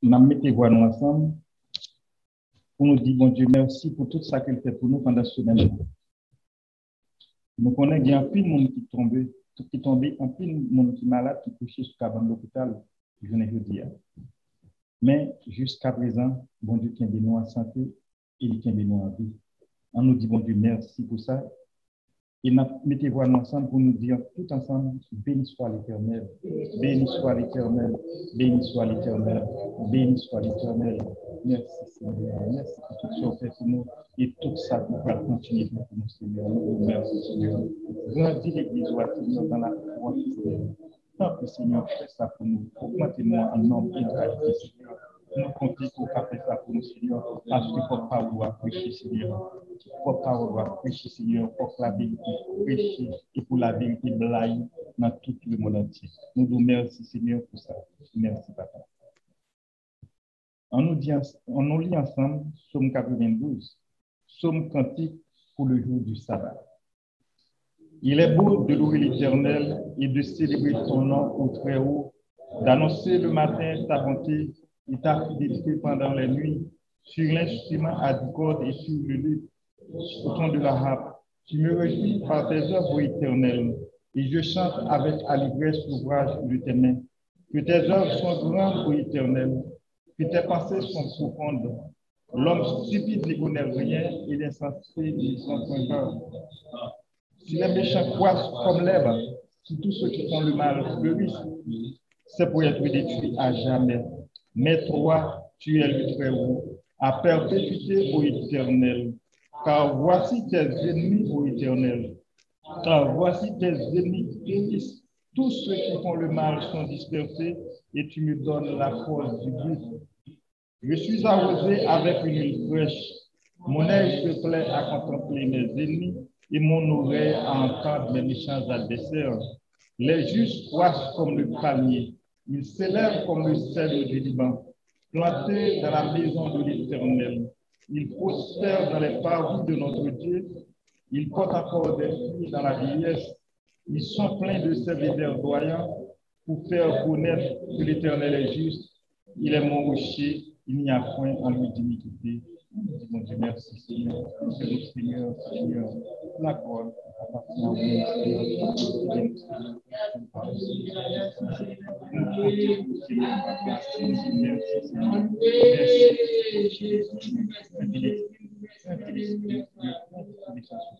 nous mettons nous ensemble pour nous dire, bon Dieu, merci pour tout ça qu'il fait pour nous pendant ce semaine. Nous connaissons qu'il y a un pile de monde qui tombe, un pile de monde qui est malade, qui est couché sur l'hôpital, je ne veux dire. Mais jusqu'à présent, bon Dieu, qui est nous en santé et qui est nous en vie. On nous dit, bon Dieu, merci pour ça. Et nous mettez-vous ensemble pour nous dire tout ensemble, béni soit l'Éternel, béni soit l'Éternel, béni soit l'Éternel, béni soit l'Éternel. Merci Seigneur, merci pour tout ce que vous faites pour nous et tout ça pour continuer pour nous, Seigneur. Nous merci Seigneur. Grandis l'Église, Seigneur, dans la foi, Seigneur. Tant que Seigneur fait ça pour nous, augmentez-nous en nombre et en qualité, Seigneur. Nous comptons pour faire ça pour nous, Seigneur, parce que votre parole doit prêcher, Seigneur. Votre parole doit prêcher, Seigneur, pour la vérité prêcher et pour la vérité blague dans tout le monde entier. Nous vous remercions, Seigneur, pour ça. Merci, Papa. On nous lit ensemble Psaume 92, Psaume cantique pour le jour du sabbat. Il est beau de louer l'Éternel et de célébrer ton nom au Très-Haut, d'annoncer le matin ta bonté et ta fidélité pendant les nuits, sur l'instrument à 10 cordes et sur le luth, au ton de la harpe. Tu me réjouis par tes œuvres éternelles, et je chante avec allégresse l'ouvrage de tes mains. Que tes œuvres sont grandes, ô Éternel, que tes pensées sont profondes. L'homme stupide ne connaît rien et l'insensé ne sont point peur. Si les méchants croissent comme l'herbe, si tous ceux qui font le mal fleurissent, c'est pour être détruit à jamais. Mais toi, tu es le Très-Haut, à perpétuité, ô Éternel. Car voici tes ennemis, ô Éternel. Car voici tes ennemis pénissent. Tous ceux qui font le mal sont dispersés, et tu me donnes la force du but. Je suis arrosé avec une huile fraîche. Mon œil se plaît à contempler mes ennemis et mon oreille à entendre mes méchants adversaires. Les justes croissent comme le palmier. Ils s'élèvent comme le cèdre du Liban, plantés dans la maison de l'Éternel. Ils prospèrent dans les parvis de notre Dieu. Ils portent encore des fruits dans la vieillesse. Ils sont pleins de sève et verdoyants pour faire connaître que l'Éternel est juste. Il est mon rocher. Il n'y a point en lui d'iniquité. Mon Dieu, merci Seigneur. Seigneur, Seigneur, la gloire appartient à vous,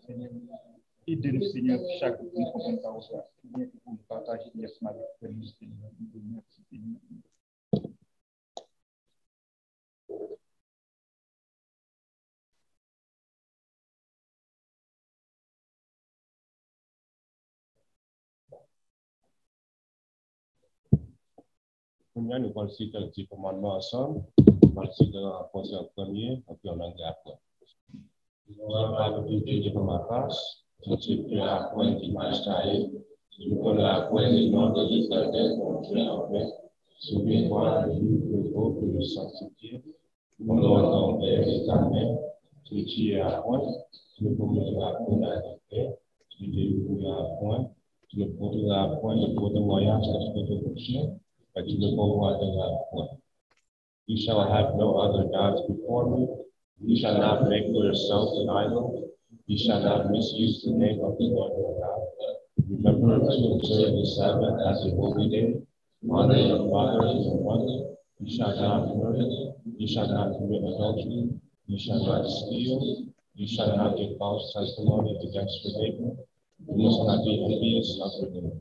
Seigneur. Aidez-nous, Seigneur, chaque jour, nous comprenons par ça. Bien que vous partagez les avec nous, Seigneur. Merci, Seigneur. Nous allons citer le petit commandement ensemble. Nous allons citer en français en premier, et puis en anglais après. Tu n'auras pas de péché devant ma face, tu ne tueras point d'image taillée, tu ne connaîtras point le nom de l'Éternel, ton Dieu en vain. Souviens-toi du plus beau que le sanctifier. Honore ton père et ta mère, tu ne tueras point, tu ne commettras point d'adultère, tu ne dépouilleras point, tu ne porteras point de faux témoignage lorsque tu couches. But you will go on the You shall have no other gods before me. You shall not make for yourselves an idol. You shall not misuse the name of the Lord your God. Remember to observe the Sabbath as a holy day. Honor your father and your mother. You shall not murder. You shall not commit adultery. You shall not steal. You shall not give false testimony against your neighbor. You must not be envious of your neighbor.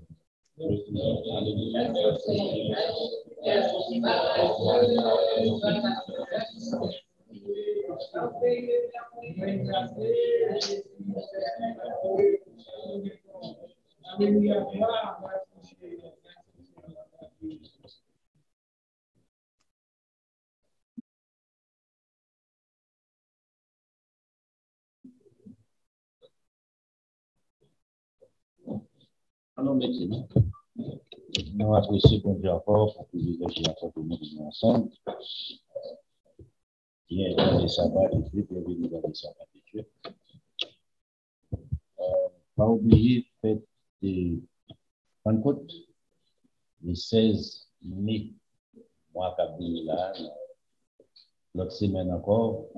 Alors, maintenant, nous apprécions bon Dieu encore pour privilégier encore pour nous ensemble. Bien dans les sabbats de Dieu, bienvenue dans les sabbats de Dieu. Pas oublier, fête de Pentecôte, le 16 mai mois qui a venu là, l'autre semaine encore,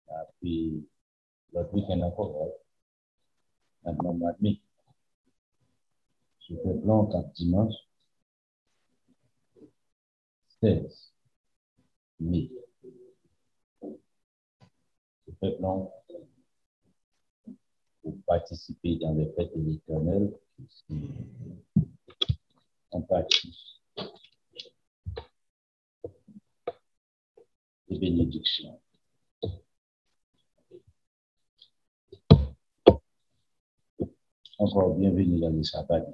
et puis l'autre week-end encore, maintenant mois de mai. Je fais plan 4 dimanche, 16 mai. Je fais plan pour participer dans les fêtes de l'Éternel, en partie de bénédiction. Encore bienvenue dans le sabbat.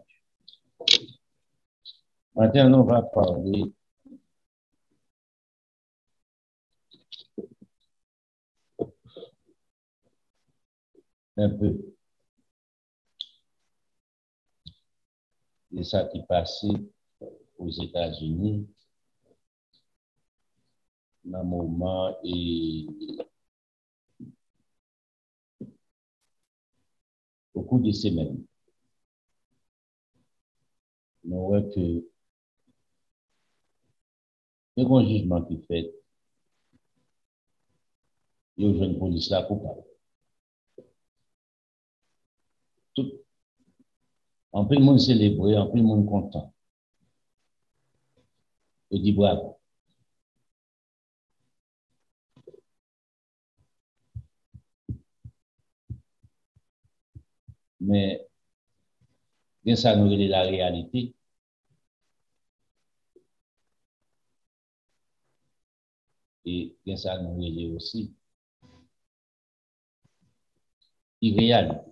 Maintenant, on va parler un peu de ça qui passait aux États-Unis dans le moment et au cours de semaines. Nous voyons que le grand jugement qui fait, il y a une police là coupable. En plus, le monde célébré, en plus, le monde content. Il dit bravo. Mais, bien ça, nous relève la réalité. Et bien ça, nous relève aussi irréel.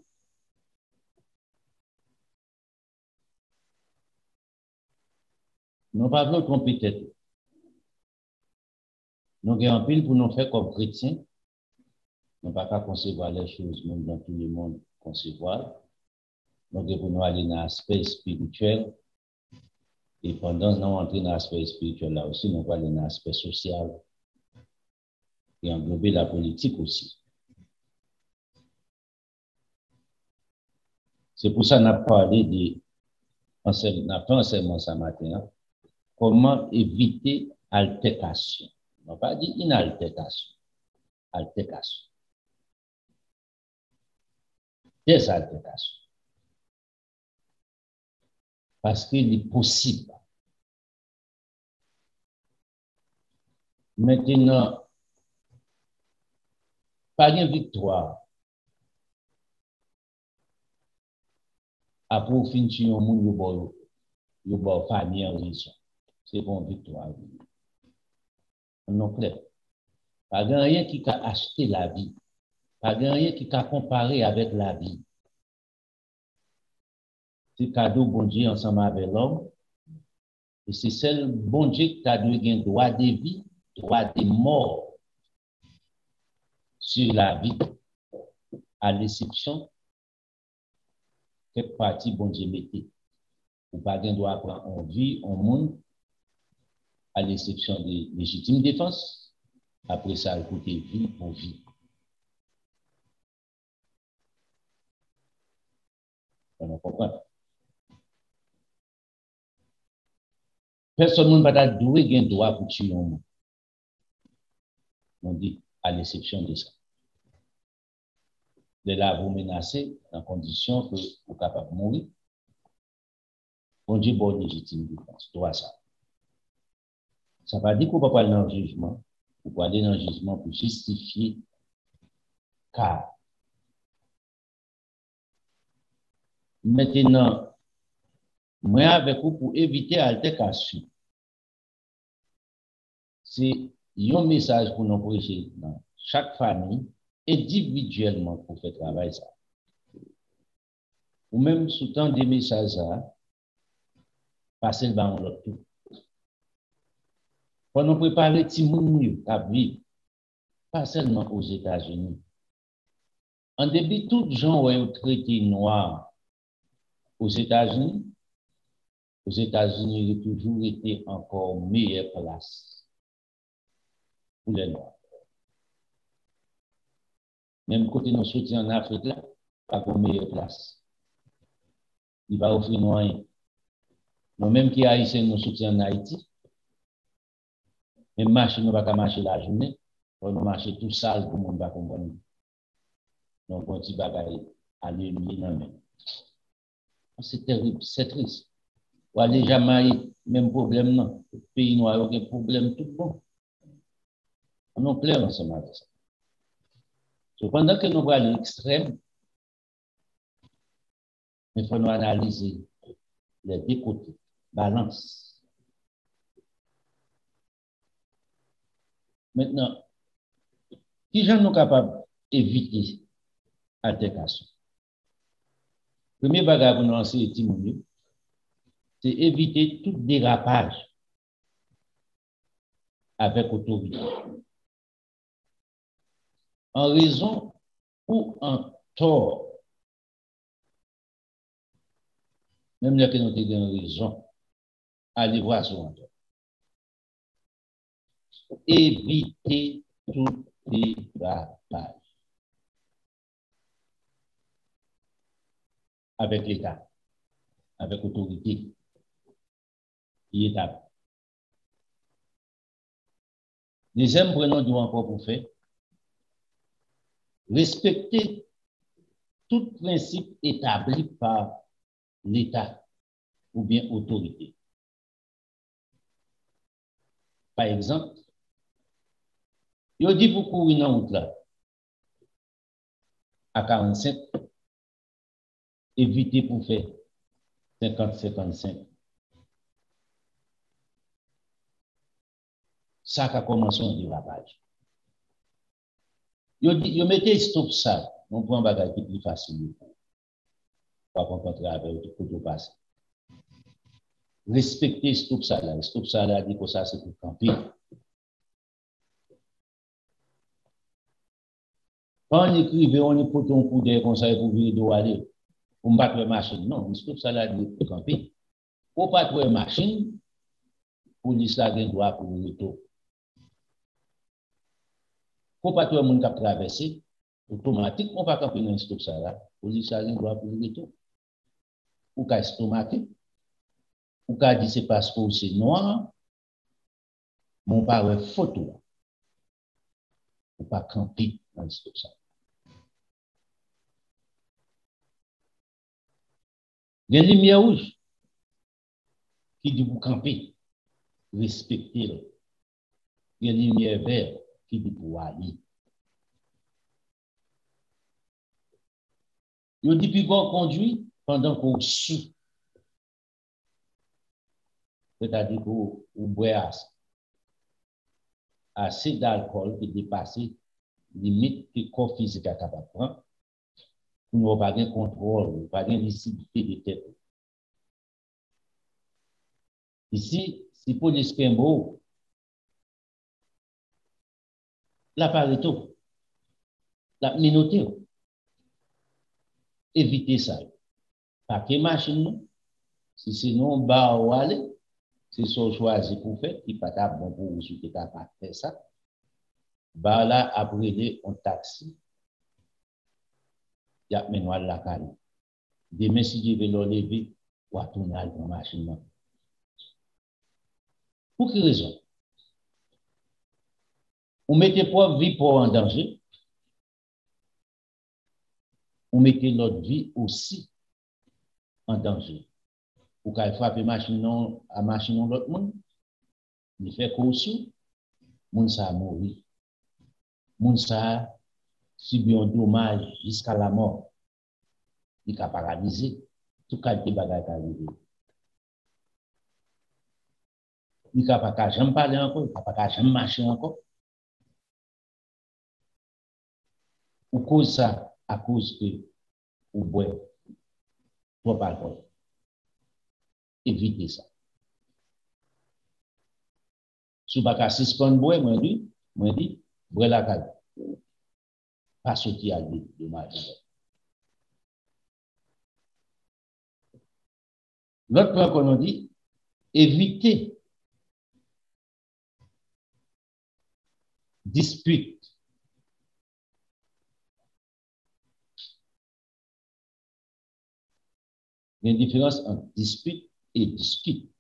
Nous parlons tromper tête. Nous avons un pile pour nous faire comme chrétiens. Nous ne pouvons pas concevoir les choses, même dans tout le monde, concevoir. Nous devons nous aller dans l'aspect spirituel. Et pendant que nous entrons dans l'aspect spirituel là aussi, nous allons aller dans l'aspect social. Et englober la politique aussi. C'est pour ça qu'on a parlé de, on a fait enseignement ce matin, comment éviter altercation. On n'a pas dit inaltercation, altercation. Des altercations. Parce qu'il est possible. Maintenant, pas de victoire. Après, au fin de au monde, il y a famille en raison. C'est bon victoire. Non clair. Pas de rien qui a acheté la vie. Pas de rien qui a comparé avec la vie. C'est cadeau bon Dieu ensemble avec l'homme. Et c'est celle bon Dieu qui a donné droit de vie, droit de mort sur la vie, à l'exception quelque partie bon Dieu mettait. Ou pas de droit prendre en vie, en monde, à l'exception des légitimes défense. Après ça, écoutez, vie pour vie. On comprend. Personne ne va pas douer un droit pour tuer un monde. On dit, à l'exception de ça. De là, vous menacez en condition que vous êtes capable de mourir. On dit, bon, légitime défense. Droit ça. Ça ne veut pas dire qu'on ne peut pas aller dans le jugement. Vous pouvez aller dans le jugement pour justifier. Car, maintenant, moi avec vous pour éviter l'altercation. C'est un message pour nous prêcher dans chaque famille, individuellement pour faire travail ça. Ou même sous temps des messages là, passer le ballon l'autre tout. Pour nous préparer Timoun à vivre, pas seulement aux États-Unis. En début, tous les gens ont un traité noir aux États-Unis. Aux États-Unis, il a toujours été encore meilleure place pour les Noirs. Même côté nous soutien en Afrique, là, pas pour meilleure place. Il va offrir nous rien. Nous-mêmes qui haïtiens nous soutien en Haïti, Même machine, on va pas marcher la journée. On va marcher tout sale pour le monde va comprendre. Donc, on dit bagaille à l'éliminer. C'est terrible, c'est triste. Ou aller Jamaïque, même problème, non. Le pays noir, il y a des problèmes tout bon. On est clair ensemble avec ça. Cependant que nous voyons à l'extrême, il faut nous analyser les deux côtés. Balance. Maintenant, qui gens nous capables d'éviter l'altercation? Premier bagage pour nous enseigner, c'est éviter tout dérapage avec autorité. En raison ou en tort, même là que nous avons raison, allez voir sur un tort. Éviter tout dérapage avec l'État, avec l'autorité qui est à. Deuxième prenons du encore pour faire, respecter tout principe établi par l'État ou bien autorité. Par exemple, il dit pour courir dans la route là, à 45, éviter pour faire 50-55. Ça a commencé un dérapage. Il mettait stop ça, on prend un bagage qui est plus facile pour rencontrer avec tout pour passer. Respecter stop ça là, dit que ça c'est pour camper. Quand on écrivait, on est pour ton coup d'air comme ça pour venir d'où aller, pour battre la machine. Non, stop ça là, dit pour camper. Pour battre la machine, police là, il doit pour le retour. Pour pas tout le monde qui a traversé, automatiquement, on va camper dans stop ça là, police là, il doit pour le retour. Ou qu'à stomaquer, ou qu'à dire c'est parce que c'est noir, mon père photo. Ou pas camper dans stop ça. Il y a une lumière rouge qui dit pour camper, respecter. Il y a une lumière verte qui dit pour aller. Il dit puis qu'on conduit pendant qu'on suit. C'est-à-dire qu'on boit assez d'alcool qui dépasse limite que le corps physique est capable de prendre. Pour nous pas de contrôle, pas de visibilité de tête. Ici, si police Pembo, l'appareil tout, la minoté, évitez ça. Pas que machine, si c'est non bas ou aller, c'est son choisi pour faire, qui pas ta bon pour vous, si tu n'as pas fait ça. Bah là, après, on taxi. Il y a maintenant la caille. Demain, si je vais le lever, ou à tourner dans la machine. Pour quelle raison? On mettait pas vie pour en danger. On mettait notre vie aussi en danger. Pour qu'elle frappe machine à machine l'autre monde, il fait course, moun sa mourir. Moun sa subi un dommage jusqu'à la mort. Il a paralysé. Tout qualité bagage arrivé. Il n'a pas jamais parler encore, il n'a pas jamais marcher encore. Ou cause ça, à cause que ou boit trop alcool. Évitez ça. Si vous ne suspendre boire, moi dit, boire la caille. Pas sortir à lui de mal. L'autre point qu'on a dit, éviter dispute. Il y a une différence entre dispute et discute.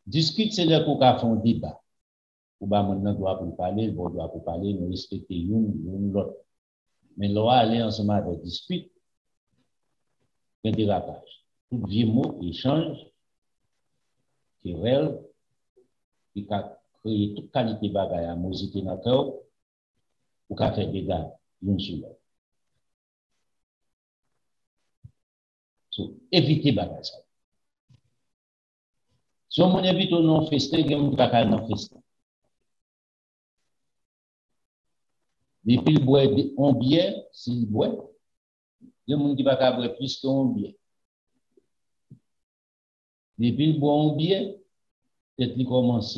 Discute, c'est là qu'on a fait un débat. Ou bien maintenant, doit pour parler, bon, doit pour parler, nous respecter une l'autre. Mais là, aller ensemble avec dispute, un dérapage. Tout vieux mot, échange, querelle, qui a créé toute qualité de bagaille à musique dans le cœur, ou qui a fait des dégâts l'une sur l'autre. So, éviter bagaille ça. Si on évite au non festin, il y a un bagaille non festin. Depuis le bois en bière, s'il boit, il y a un monde qui va boire plus qu'un bière. Depuis le bois en bière, peut-être qu'il commence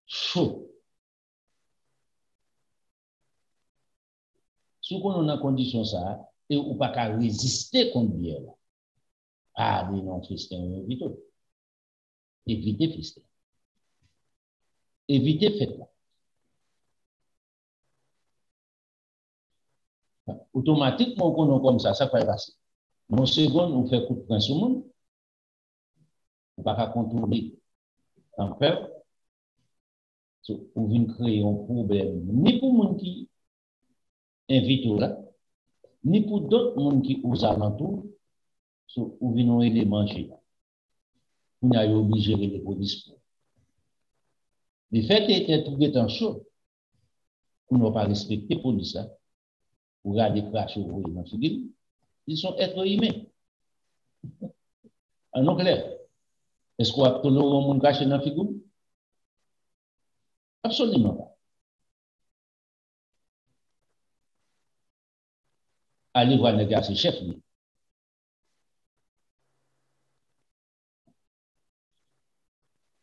chaud. Si on a une condition ça, et on ne peut pas résister contre la bière, ah, les non festin, évitez. Évitez festin. Évitez fête là. Automatiquement, quand on comme ça va passer. Mon second, on fait coup de poing sur le monde. On ne peut pas contrôler en peur. On vient créer un problème, ni pour les gens qui invitent là, ni pour d'autres gens qui aux alentours, on vient un élément chez là. On a obligé de gérer les polices. Le fait était trouvé en chaud, on n'a pas respecté la police. Pour regarder crash au dans la figure, ils sont êtres humains. En clair, est-ce qu'on a tout le monde caché dans la figure? Absolument pas. Allez voir les gars, c'est chef.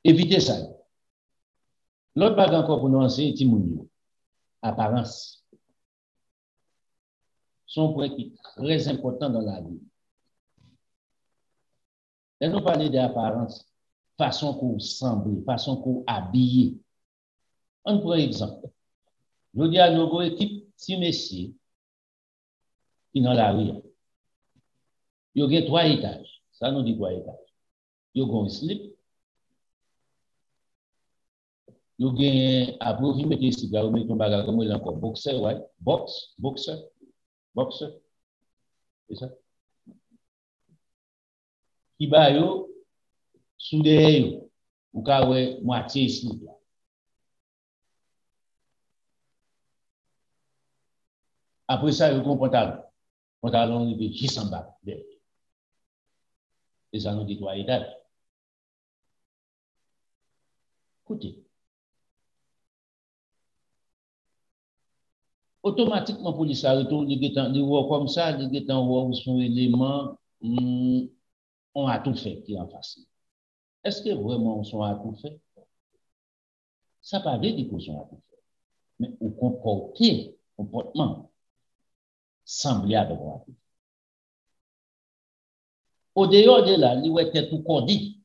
Évitez ça. L'autre bague encore pour nous enseigner, Timounio, apparence. Son point qui est très important dans la vie. Et nous parler d'apparence, façon qu'on semble, façon qu'on habille. On prend exemple. Je dis à nos équipes, si messieurs, qui dans la rue, il y a 3 étages. Ça nous dit 3 étages. Il y a un slip. Il y a un profil, mettez ici, là, vous mettez un bagage comme il encore. Boxer, ouais. Boxer. C'est ça. Qui va yo, sous des yo, ou ka ouais, moitié slip là. Après ça, il y a un pantalon. Pantalon, il est 600 balles. Et ça nous dit 3 étages. Écoutez. Automatiquement, pour les retourne, les voit comme ça, les gens voient son élément, on a tout fait qui est en face. Est-ce que vraiment on sont à tout fait? Ça ne veut pas dire qu'on sont à tout fait. Mais au comportement semblable à tout fait. Au dehors de là, il était tout cordé.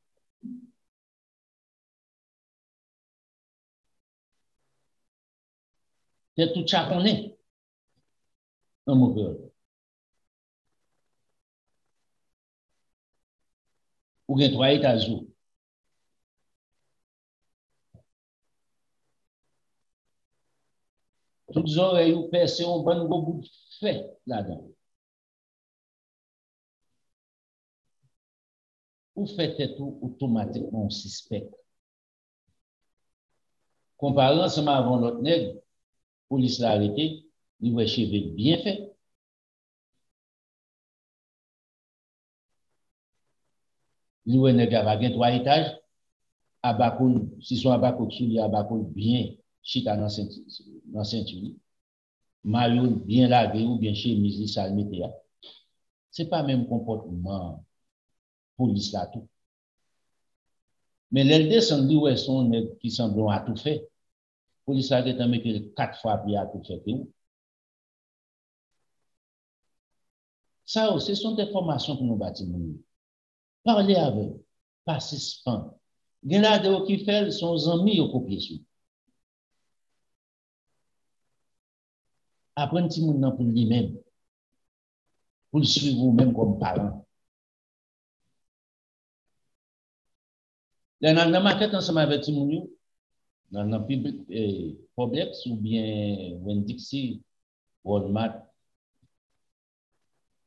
C'est tout chaconné. Un mauvais. Ou bien 3 étages. Toutes les oreilles ou percées un bon bout de fait là-dedans. Ou faites tout automatiquement suspect. Comparé ensemble avant l'autre nègre, police l'a arrêté, il voit cheveux bien fait. Il voit nègre avec 3 étages, abakoul, si son abakoul sous lui, abakoul bien chita dans ceinture, maillot bien lavé ou bien chemise, ça le mettait. C'est pas même comportement police là tout. Mais les descendent où elles sont qui semblent à tout fait. Police a été mis 4 fois puis à tout fait. Ça, ce sont des formations pour nous bâtir. Parlez avec, pas suspend. Il y a des qui fait son amis au copier sur. Apprendre un petit monde pour lui-même, pour le suivre vous-même comme parent. Dans la maquette, ensemble avec Timouniou, dans le Publix ou bien Winn-Dixie, Walmart,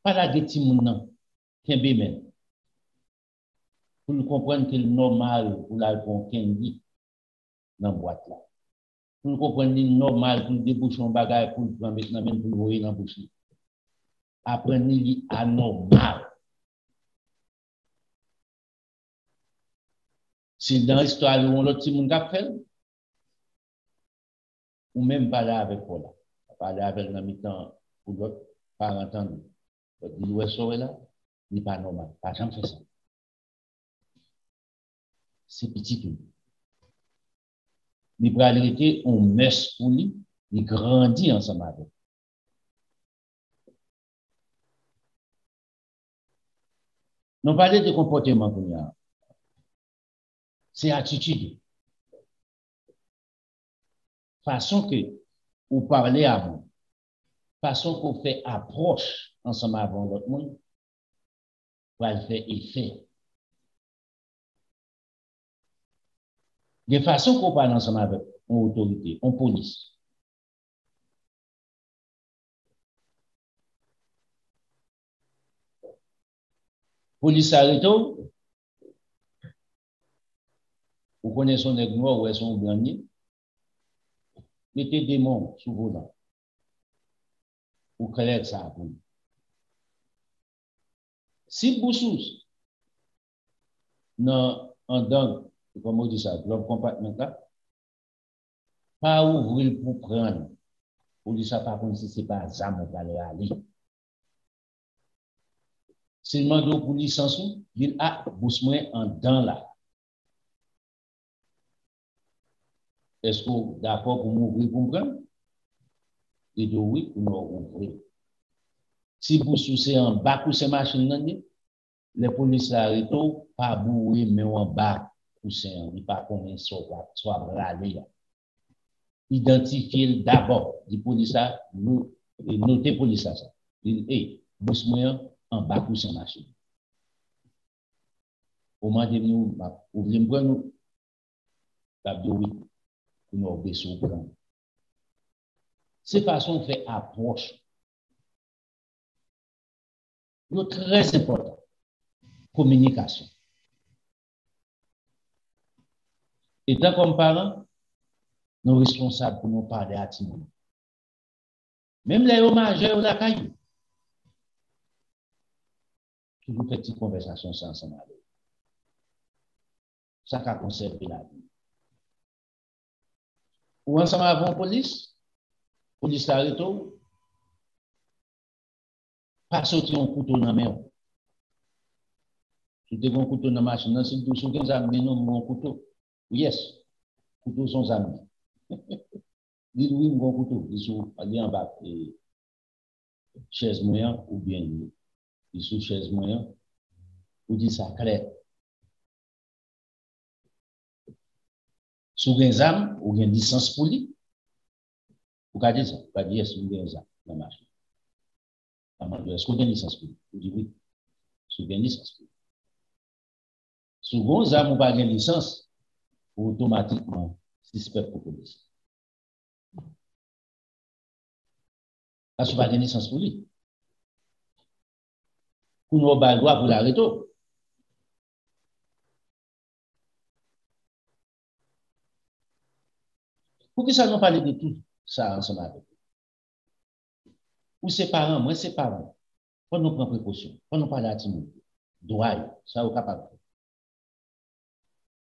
pas la de Timouniou, qu'un bémen. Pour nous comprendre que le normal pour la candy dans la boîte là. Pour nous comprendre que le normal pour déboucher un bagage pour le mettre dans le voyer dans la bouche. Apprendre li anormal. Si dans l'histoire où on l'autre petit monde a fait, ou même parler avec Paul, parler avec le mi-temps pour l'autre, pas entendre. Il doit sauver là, il n'est pas normal. Pas jamais fait ça. C'est petit tout. Il va arrêter, on messe pour lui, il grandit ensemble avec. Nous parlons de comportement qu'on a. C'est attitude. Façon que vous parlez à vous. Façon qu'on fait approche ensemble avec l'autre monde. Va le faire effet. De façon qu'on parle ensemble avec une autorité, une police. Police arrête, vous connaissez son aigle ou son grenier, mettez des mots sous vos dents. Vous créez ça pour vous. Si vous sous, non, en dedans, comme on dit ça, l'homme compartiment là, pas ouvrir pour prendre. Pour dire ça, par contre, si ce n'est pas ça, on va aller. Si le demande pour licence, il dit, ah, bousse-moi en dedans là. Est-ce que vous êtes d'accord pour m'ouvrir pour me prendre? Il dit oui, pour nous ouvrir. Si vous souciez en bas pour ces machines, les policiers arrêtent, pas bourrer, mais en bas pour ces, il n'y a pas combien soit braler. Identifiez d'abord, les policiers, notez policiers ça. Il dit, hey, bousse-moi en bas pour ces machines. Au moment de nous, vous voulez me prendre, oui, pour nous obéir au plan. C'est façon fait approche. C'est très important. Communication. Étant comme parents, nous sommes responsables pour nous parler à Timon. Même les majeurs ou la caillou. Toujours petite conversation sans ensemble. Ça a conservé la vie. Ou ensemble avec la police arrête, pas sortir un couteau dans la main. Si tu as un couteau dans la machine, si tu as des amis, non, un couteau. Yes, couteau sont amis. Dis oui, un couteau. Il est en bas, chaise moyen ou bien il sous chaise moyen, ou dit ça clair. Si vous avez des armes, ou bien licence pour lui, vous avez dit ça, vous avez dit yes, vous avez des armes dans la machine. Est-ce que vous avez une licence pour lui? Vous dites oui. Si vous avez une licence pour lui. Si vous avez une arme ou pas une licence, automatiquement, suspect pour la police. Parce que vous avez une licence pour lui. Pour nous avoir le droit pour l'arrêter. Pour que ça nous parle de tout ça ensemble avec vous. Ou ses parents, moi ses parents. Pour nous prendre précaution, pour nous parler à Timon. Droit, ça vous capable.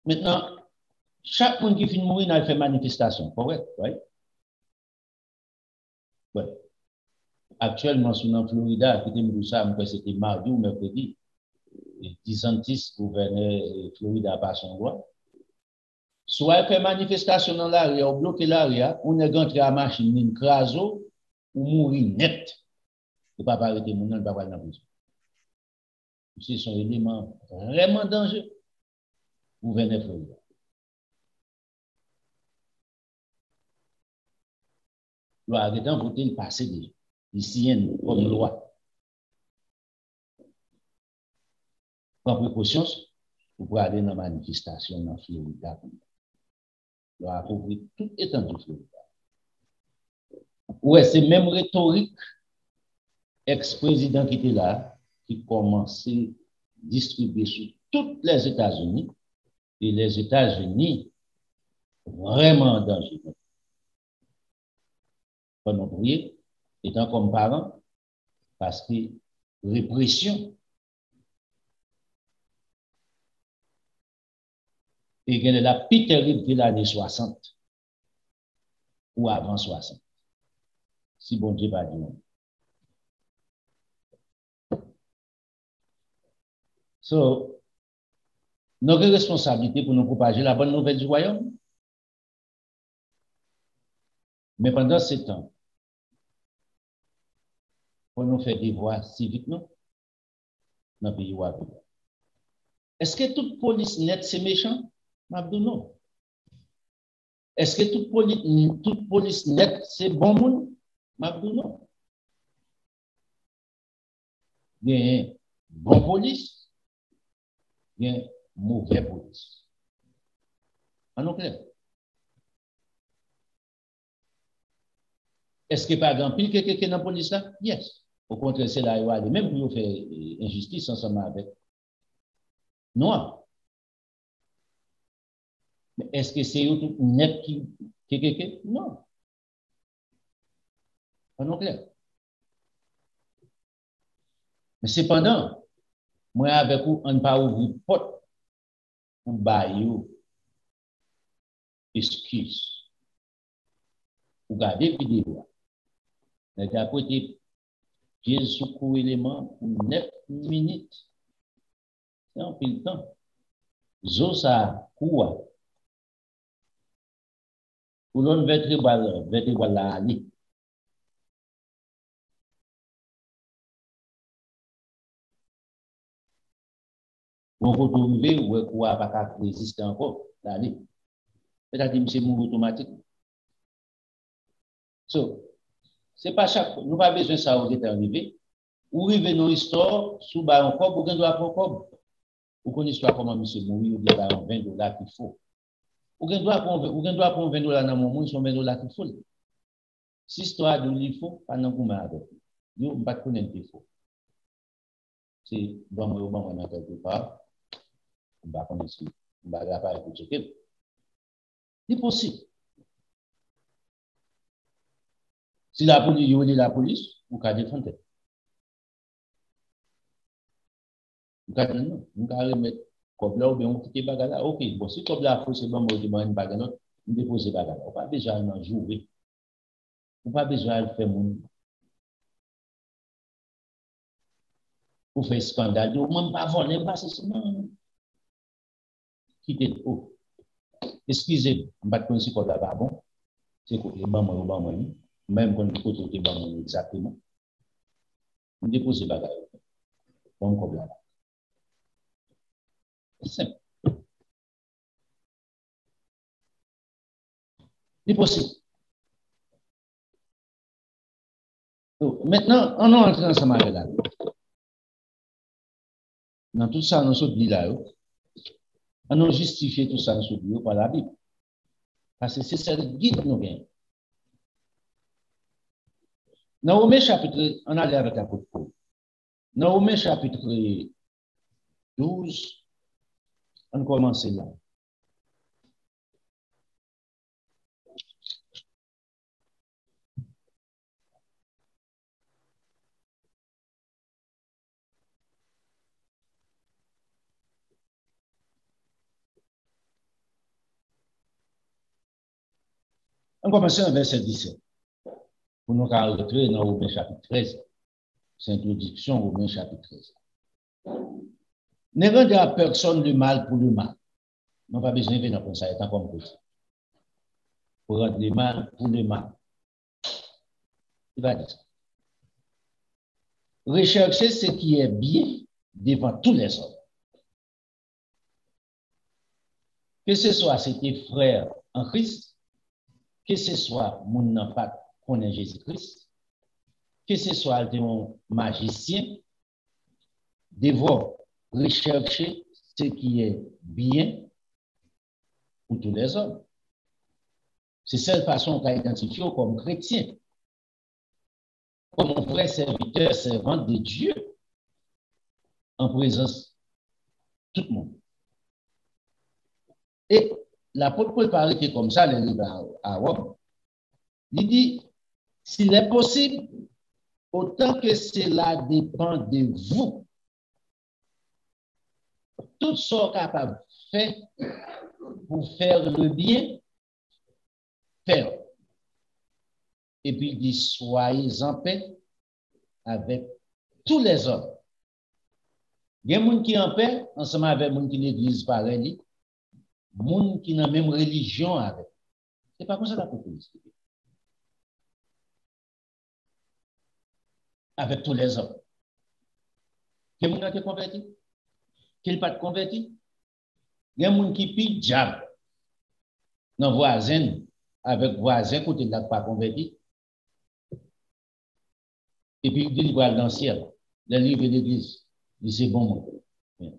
Maintenant, chaque monde qui finit de mourir, il fait manifestation, correct? Oui. Ouais. Actuellement, sur la Florida, c'était mardi ou mercredi, DeSantis, gouverneur de Florida, par son droit. Soit il fait manifestation dans l'area, ou bloquer l'area, on est rentré à la machine, une craso, ou mourir net. Il ne peut pas arrêter mon nom, il ne peut pas aller dans la prison. C'est son élément vraiment dangereux. Gouverneur Florida. Loi arrêtant voter le passé déjà. Ici, comme loi. Prends précaution, pour aller dans la manifestation dans Florida. Il a couvert toute étendue de Florida. Ouais, c'est même rhétorique, ex-président qui était là, qui commençait à distribuer sur tous les États-Unis, et les États-Unis, vraiment en danger. Pendant prier, étant comme parent, parce que répression, et il y a la plus terrible de l'année 60, ou avant 60. Si bon Dieu va dire. So, notre responsabilité pour nous propager la bonne nouvelle du royaume. Mais pendant ce temps, pour nous faire des voies civiques, non? Dans le pays où on. Est-ce que toute police nette, c'est méchant? Mabdou, non. Est-ce que toute police nette, c'est bon monde? Mabdou, non. Il y a bon police, il y a mauvais police. En clair. Est-ce que par exemple, il y a quelqu'un dans la police là? Yes. Au contraire, c'est là où il même pour faire injustice ensemble avec Noir. Mais est-ce que c'est tout net qui non. En clair. Mais cependant, moi avec vous, on ne pas ouvrir porte pour bailler excuse. Pour garder vidéo. Mais après, j'ai sous élément pour 9 minutes. C'est un peu le temps. Zosa, quoi? Pour l'on vertébrale la année. On peut trouver ou quoi pas résister encore l'année. C'est-à-dire que c'est mon automatique. So, c'est pas chaque fois. Nous n'avons pas besoin de ça au est arrivé. Ou arriver nos histoires, sous bas encore, ou qu'on doit prendre comme. Ou qu'on histoire comment monsieur mourir, ou bien $20 qu'il faut. Ou qu'on doit prendre $20 dans mon monde, ils sont $20 qu'il faut. Si l'histoire de l'IFO, pas dans le avec. Nous, on ne pas connaître l'IFO. C'est bon, on va quelque part. On va connaître ici. On va pas écouter checker. C'est possible. Si la police, il y a la police, vous pouvez défendre. Vous pouvez remettre comme là ou bien on quitte bagarre. Ok, bon, si comme là, c'est bon, moi, je demande bagarre, on dépose bagarre. On n'a pas besoin d'en jouer. On n'a pas besoin de faire mon. Pour faire scandale, on ne même pas voler, pas c'est seulement. Quittez. Oh, excusez-moi, je ne vais pas connaître comme là, bon. C'est quoi, les bambins, même quand on côté les bambins exactement. On dépose bagarre. Comme là. C'est simple. C'est possible. Donc, maintenant, on entre ensemble avec la loi. Dans tout ça, nous sommes là. On a justifié tout ça par la Bible. Parce que c'est celle guide nous gagne. Dans Romains chapitre, on allait avec l'apôtre Paul. Dans Romains chapitre 12, on commence là. On commence au verset 17. Pour nous rentrer dans Romains chapitre 13. C'est l'introduction au Romains chapitre 13. Ne rendez à personne le mal pour le mal. On n'a pas besoin de venir comme ça, étant comme ça. Pour rendre le mal pour le mal. Il va dire ça. Recherchez ce qui est bien devant tous les hommes. Que ce soit tes frères en Christ, que ce soit mon n'a pas connaît Jésus-Christ, que ce soit un magicien, devoir rechercher ce qui est bien pour tous les hommes. C'est la seule façon qu'on identifie comme chrétien, comme un vrai serviteur, servant de Dieu, en présence de tout le monde. Et l'apôtre Paul parlait comme ça, le livre à Rome. Il dit, s'il est possible, autant que cela dépend de vous, tout ce qu'on est capable de faire pour faire le bien, faire. Et puis il dit, soyez en paix avec tous les hommes. Il y a des gens qui sont en paix, ensemble avec les gens qui l'église pareil, des gens qui ont la même religion avec. C'est pas comme ça la proposition. Avec tous les hommes. Quel monde a été converti? Quel pas de converti? Il y a des gens qui pillent diable. Dans voisin, avec voisin, côté de la pas converti. Et puis, il va dans le ciel. Le livre de l'église. Il c'est bon.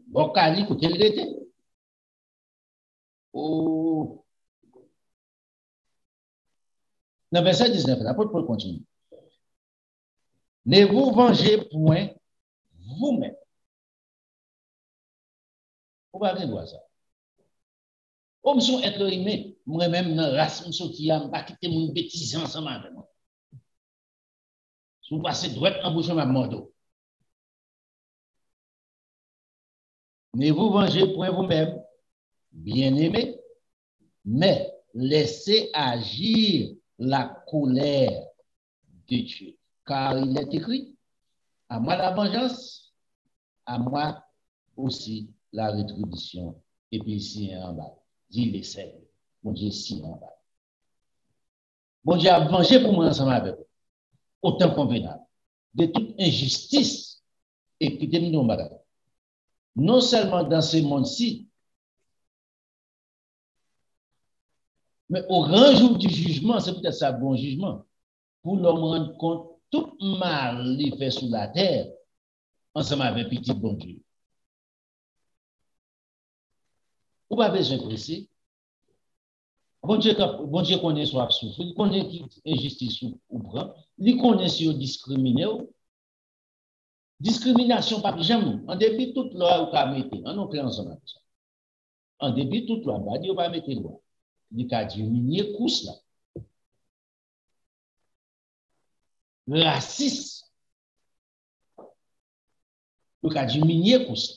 Bon, Kali, côté le était. Oh. Dans verset 19, l'apôtre Paul continue. Ne vous vengez point vous-même. Vous ne pouvez pas ça. Comme sont être aimé, moi-même, dans la race, je suis pas quitter mon bêtise ensemble avec moi. Si vous passez droit en bouche, ma mort. Ne vous vengez point vous-même, bien-aimés, mais laissez agir la colère de Dieu. Car il est écrit, à moi la vengeance, à moi aussi la rétribution. Et puis ici en bas, dit l'essaie. Mon Dieu, ici en bas. Mon Dieu a vengé pour moi ensemble avec vous. Autant convenable. De toute injustice. Et qui termine au bagage. Non seulement dans ce monde-ci, mais au grand jour du jugement, c'est peut-être ça, bon jugement, pour l'homme rendre compte tout mal qu'il fait sur la terre, ensemble avec petit bon Dieu. Vous n'avez pas besoin de presser. Bon Dieu connaît soit souffrir, il connaît qui injustice ou prend, il connaît si vous discriminez. Discrimination, pas jamais. En début de toute loi, vous pouvez mettre, en nous ensemble avec ça. En début de toute loi, vous ne pouvez pas mettre loi. Il a diminué couche là. Le racisme, il a diminué couche là.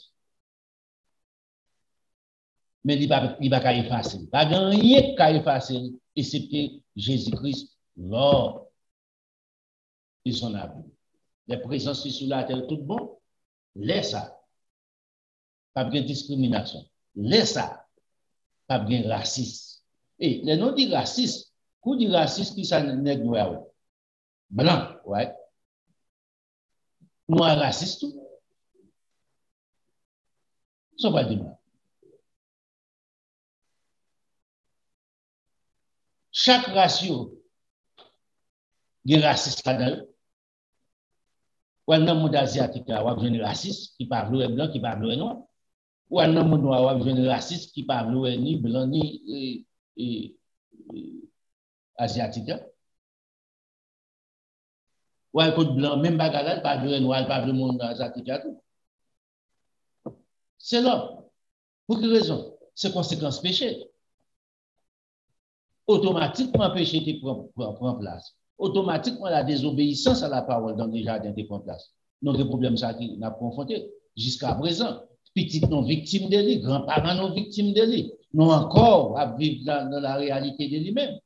Mais il ne va pas effacer. Il n'y a rien qui effacer, excepté Jésus-Christ, lors de son amour. Les présences sur la terre, tout bon, laisse ça. Pas de discrimination. Laisse ça. Pas de racisme. Et les noms dit racisme, quand dit racisme, qui ça n'est noir? Blanc, ouais. Noir raciste, tout. Ça va dire. Chaque ratio, il y a raciste là-dedans. Ou dans le monde asiatique, il y a un raciste qui parle blanc, qui parle noir. Ou dans le monde noir, il y a un raciste qui parle ni blanc, ni asiatique. Ou un code blanc, même bagarre, pas de noir, pas de monde asiatique. C'est là. Pour quelle raison? C'est conséquence péché. Automatiquement, péché prend place. Automatiquement, la désobéissance à la parole dans les jardins prend place. Donc, le problème, ça qui n'a pas confronté jusqu'à présent. Petites non victimes de lui, grands-parents non victimes de lui, non encore à vivre dans la réalité de lui-même.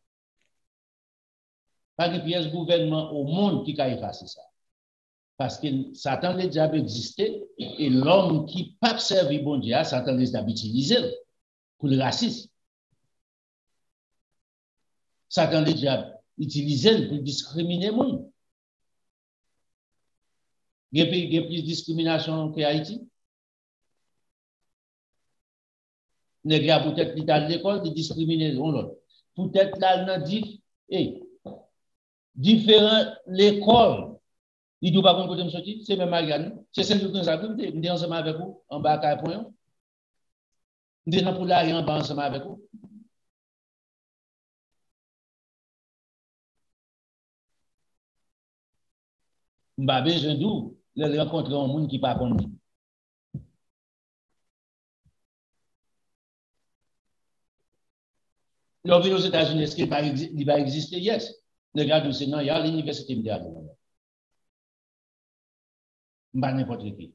Pas de pièce gouvernement au monde qui a effacé ça. Parce que Satan le diable existait et l'homme qui n'a pas servi bon Dieu, Satan le diable utilisé pour le racisme. Satan le diable utilisé pour discriminer le monde. Il y a plus de discrimination que Haïti. Les gars, peut-être qu'ils sont à l'école, ils discriminent l'autre. Peut-être là, on a dit, différentes l'école. Il ne doit pas qu'on peut me sortir, c'est même Marianne. C'est celle qui nous a dit, nous sommes avec vous, en bas à point. Nous sommes pour l'aller en bas ensemble avec vous. Je n'ai pas besoin d'où, de rencontrer un monde qui n'est pas connu. L'on aux États-Unis, est-ce qu'il va exister? Yes. Regardez, c'est non, il y a l'université mondiale. Pas n'importe qui.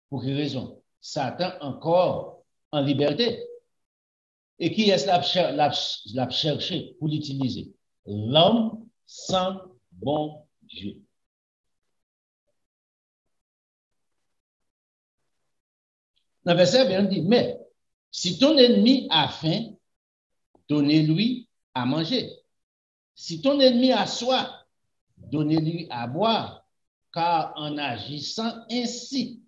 Pour quelle raison? Satan encore en liberté. Et qui est-ce l'a cherché pour l'utiliser? L'homme sans bon Dieu. Dans le verset, il dit, mais si ton ennemi a faim, donnez-lui à manger. Si ton ennemi a soif, donnez-lui à boire, car en agissant ainsi,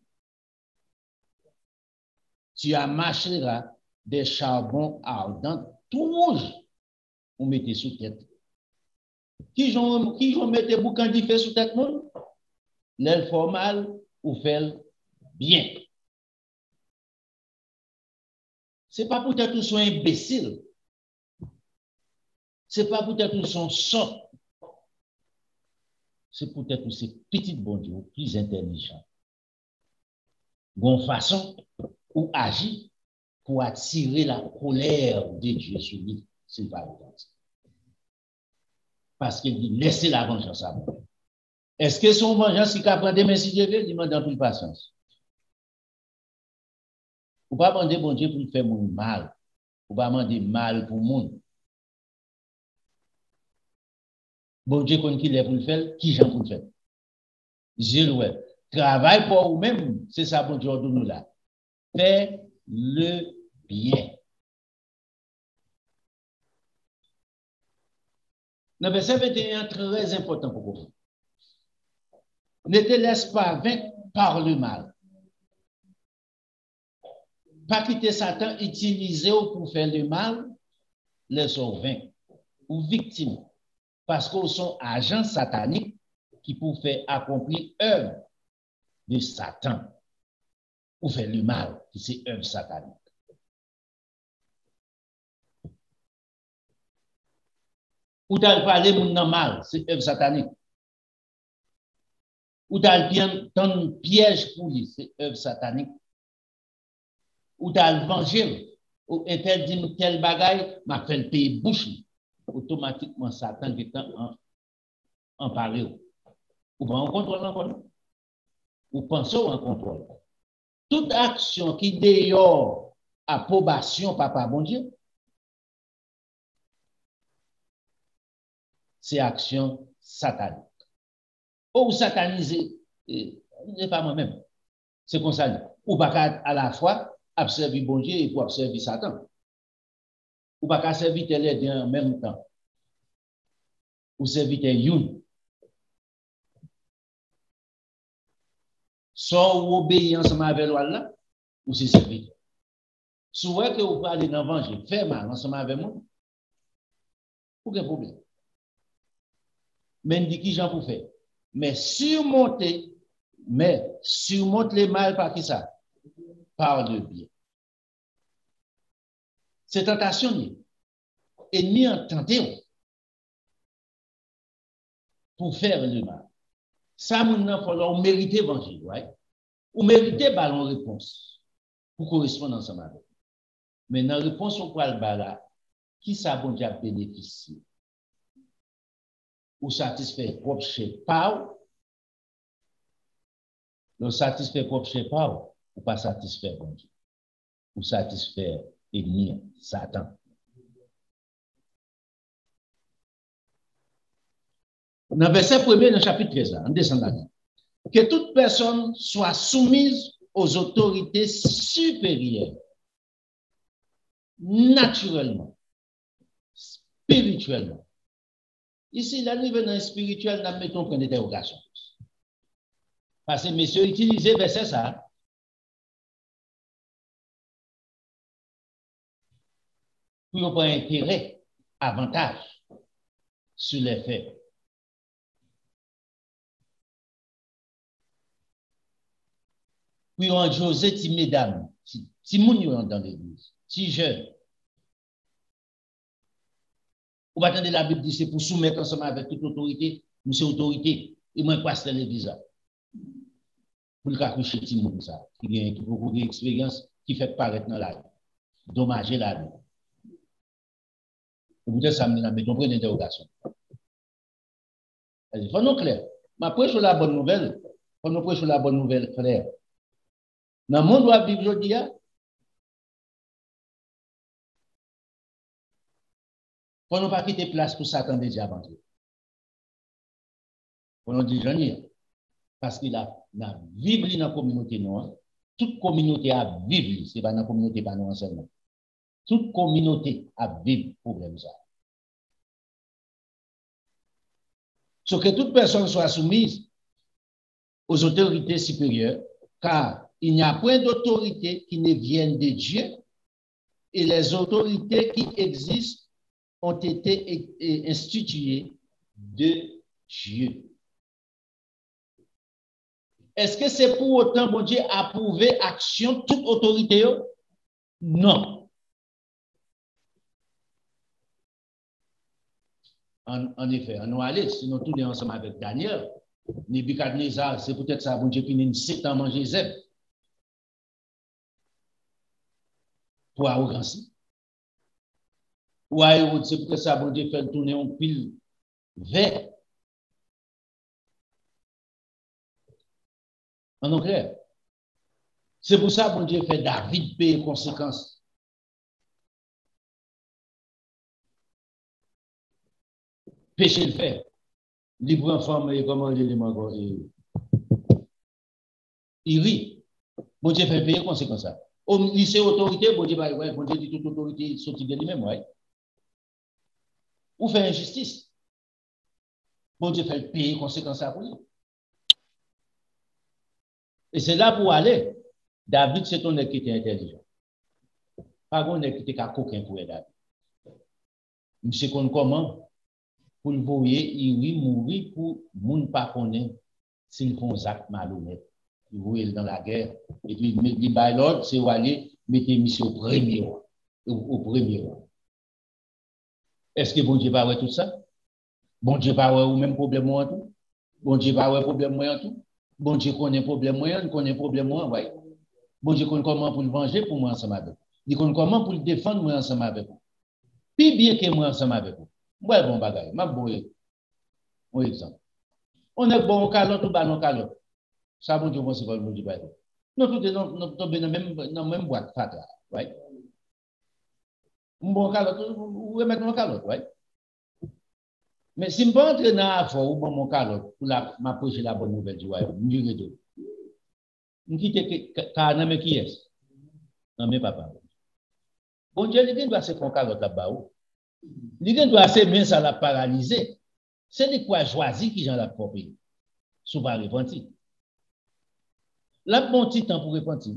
tu amasseras des charbons ardents tout rouges ou mettez sous tête. Qui vont mettre boucan de feu sous tête, mon? L'aile formale ou fait bien. C'est pas peut-être qu'ils sont imbéciles. C'est pas peut-être qu'ils sont sots. C'est peut-être que c'est petit bon Dieu, plus intelligent. Bon façon ou agir pour attirer la colère de Dieu sur lui, s'il va le faire. Parce qu'il dit, laissez la vengeance à moi. Est-ce que son vengeance, qui prend des mains si Dieu veut, il demande en plus patience. Ou pas demander bon Dieu pour lui faire mon mal. Ou pas demander mal pour le monde. Bon Dieu, quand il est pour le faire, qui j'en pour le faire? Dieu, ouais. Travaille pour vous-même, c'est ça, bon Dieu, de nous là. Fais le bien. Le verset 21 très important pour vous. Ne te laisse pas vaincre par le mal. Pas quitter Satan utilisé pour faire le mal, les sont vaincre ou victimes. Parce qu'ils sont agents sataniques qui peuvent faire accomplir œuvre de Satan ou faire le mal, qui c'est œuvre satanique. Ou t'as parlé mon mal, c'est œuvre satanique. Ou t'as un piège pour lui, c'est œuvre satanique. Ou t'as le venger, ou interdit tel bagaille, m'a fait le payer bouche. Automatiquement, Satan est en parler. Ou pas en contrôle encore. Ou pensez en contrôle. Toute action qui dehors approbation, papa bon Dieu, c'est action satanique. Ou sataniser, n'est pas moi-même. C'est comme ça. Ou pas à la fois observer bon Dieu et pour observer Satan. Ou pas servir les deux en même temps. Ou servir une. Soit ou obéir ensemble avec l'Allah, ou c'est servir. Soit que vous parlez dans l'évangile, faire mal ensemble avec moi, aucun problème. Mais dit qui j'en pour faire. Mais surmonter les mal par qui ça? Par le bien. C'est tentation. Ennemi en tenté pour faire le mal. Ça, maintenant, il faut mériter l'évangile, right? Ou mériter ballon réponse pour correspondre ensemble avec. Mais dans la réponse au poil bala, qui ça bon Dieu bénéficier? Ou satisfait propre chez Pau? Le satisfait propre chez Pau, ou pas satisfait bon Dieu? Ou satisfait ennemi, Satan? Dans le verset 1er, dans le chapitre 13, on descend là. Que toute personne soit soumise aux autorités supérieures, naturellement, spirituellement. Ici, la niveau spirituel, nous mettons point d'interrogation. Parce que messieurs utilisez verset ça. Pour ne pas intérêt, avantage sur les faits. Puis on José, ti mesdames, ti moun yo dans l'église, ti jeunes. Ou pas attendre la Bible dit c'est pour soumettre ensemble avec toute autorité, monsieur autorité, et moi pasteur l'église. Pour le cas coucher ti moun ça, qui a beaucoup d'expérience, qui fait paraître dans la vie. Dommager la vie. Peut-être ça me met un point d'interrogation. Il faut nous clair. Mais après, sur la bonne nouvelle, faut nous prêcher la bonne nouvelle claire. Dans le monde où la Bible dit, faut nous pas quitter place pour Satan déjà aventure. Faut nous dire, j'en parce qu'il a vivre dans la communauté noire. Toute communauté a vivre, c'est pas dans la communauté pas nous seulement. Toute communauté a vivre problème ça. Sauf que toute personne soit soumise aux autorités supérieures, car il n'y a point d'autorité qui ne vienne de Dieu, et les autorités qui existent ont été instituées de Dieu. Est-ce que c'est pour autant, bon Dieu, approuver action toute autorité? Non. En effet, on va aller, sinon tout est ensemble avec Daniel. Nebuchadnezzar, c'est peut-être ça, bon Dieu, qui n'a 7 ans manger zèbre. Pour arrogancer. Ou à Hérode, c'est peut-être ça, bon Dieu, fait tourner un pile vert. En anglais. C'est pour ça, bon Dieu, fait David payer conséquences. Péché le fait. Libre en forme, et comment l'élément encore. Il rit. Bon Dieu fait payer conséquences. Au lycée autorité, bon Dieu, ouais, bon Dieu dit toute autorité sortie de lui-même, ouais. Ou fait injustice. Bon Dieu fait payer conséquences pour lui. Et c'est là pour aller. David, c'est ton qui était intelligent. Pas qu'on est qui était coquin pour David. Monsieur qu'on comment pour le voyer, il mourir pour moun pas connaître s'ils font acte malhonnête. Il voyait dans la guerre et puis il bail l'ordre, c'est où aller mettre monsieur au premier rang. Est-ce que bon Dieu va voir tout ça? Bon Dieu va voir ou même problème en tout? Bon Dieu va voir problème en tout? Bon Dieu connaît problème moyen, connaît problème moi, ouais. Bon Dieu connaît comment pour le venger pour moi ensemble avec vous. Il connaît comment pour le défendre moi ensemble avec vous. Puis bien que moi ensemble avec vous. Ouais, bon bagaille, m'a boye. Un exemple. On est bon au calotte ou pas non calotte. Ça bon Dieu pense pas le Dieu pas. Nous tout nous tomber dans même boîte fatra, ouais. Bon calotte ou remettre mon calotte, ouais. Mais si je ne peux pas entrer dans l'affaire ou mon calotte pour m'approcher la bonne nouvelle du royaume, je vais dire. Je quitte car mais qui est? Non, mais papa. Bon Dieu, il doit se faire calotte là-bas. Il doit se mettre ça la paralyser. C'est de quoi choisir qui j'en la propre. Souvent repenti. Là, bon petit temps pour repentir.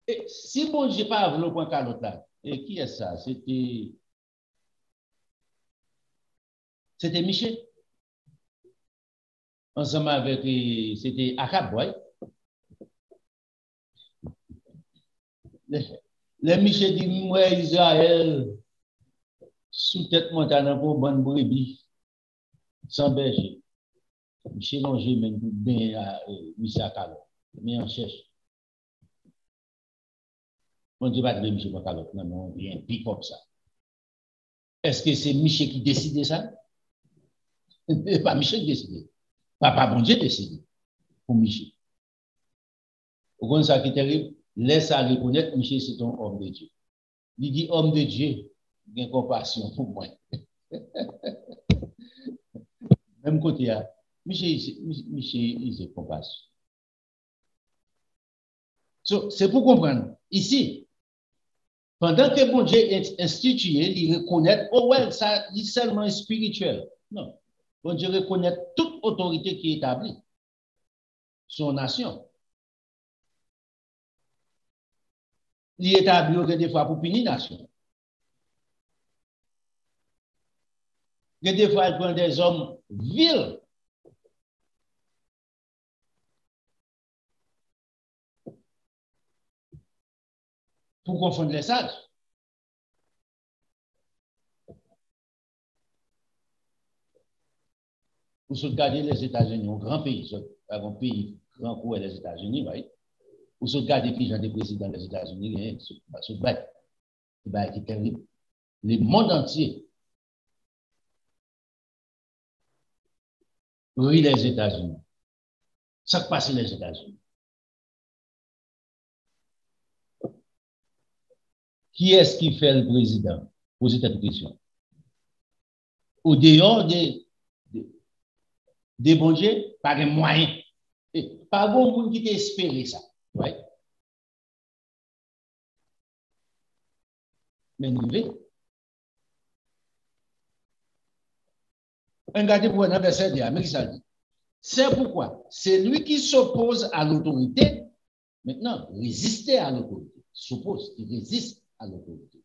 Et si bon Dieu pas voulu prendre calotte là, et qui est ça? C'était Michel. Ensemble avec, c'était Akab, ouais. Les Michel dit, moi, Israël, sous tête montagne pour bonne brebis, sans berger. Michel Longé, même bien à Michel Akab, mais on cherche. On ne dit pas de Michel Akab, non, bien, puis comme ça. Est-ce que c'est Michel qui décide ça? C'est pas Michel qui décide. Papa bon Dieu décide pour Michel. Vous comprenez ça qui est terrible? Laisse à reconnaître, Michel, c'est un homme de Dieu. Il dit homme de Dieu, il a compassion pour moi. Même côté, Michel, il a compassion. So, c'est pour comprendre. Ici, pendant que bon Dieu est institué, il reconnaît, oh ouais, ça est seulement spirituel. Non. Bon Dieu reconnaît toute autorité qui est établie sur la nation. Il est établi des fois pour punir la nation. Et des fois, elle prend des hommes vils. Pour confondre les sages. Pour se garder les États-Unis, un grand pays, un pays grand coup les États-Unis, right? Pour se garder qui des présidents des États-Unis, se battre. C'est terrible. Le monde entier, oui, les États-Unis. Ça passe les États-Unis. Qui est-ce qui fait le président? Posez cette question. Au dehors des bons dieux, pas de moyens. Pas bon monde qui t'espérer ça. Right? Mais nous devons. Regardez pour un verset de Amérique ça dit. C'est pourquoi c'est lui qui s'oppose à l'autorité. Maintenant, résister à l'autorité. S'oppose, il résiste à l'autorité.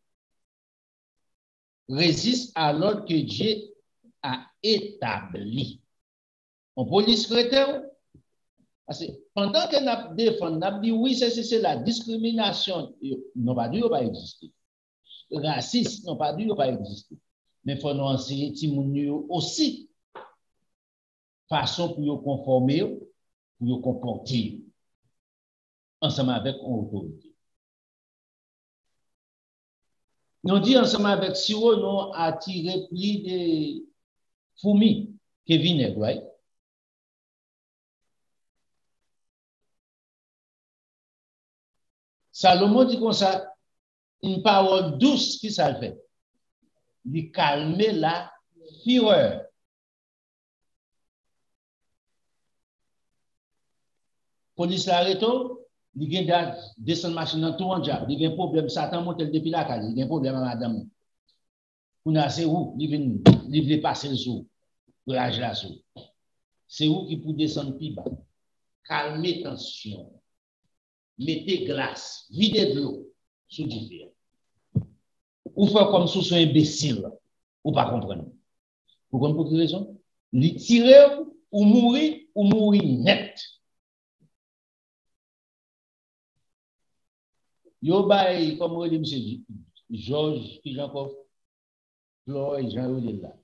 Résiste à l'ordre que Dieu a établi. On peut discréter. Parce que pendant que nous défendons, nous dit oui, c'est la discrimination. Non, pas dit, pas exister. Racisme, non, pas dit, pas exister. Mais il faut nous enseigner aussi façon pour nous conformer, pour nous comporter ensemble avec l'autorité. Nous dit ensemble avec si on a tiré plus de fourmis que vinaigre, right? Salomon dit comme ça, une parole douce qui ça fait, de calmer la fureur. Police l'arrête, il y a descendre machine dans tout en diable, il y a un problème, Satan monte depuis la calle, il y a un problème à madame. Pour nous, c'est où? Il vient passer le sou, pour l'âge là sou. C'est où qui peut descendre plus bas? Calmer tension. Mettez glace, videz de l'eau sous du fer. Ou faire comme si c'est imbécile, ou pas comprendre. Vous comprenez pour quelle raison? Les tirer ou mourir net. Yo bay, comme on dit, monsieur Georges, qui Jean-Paul, Flore et Jean-Rodel là.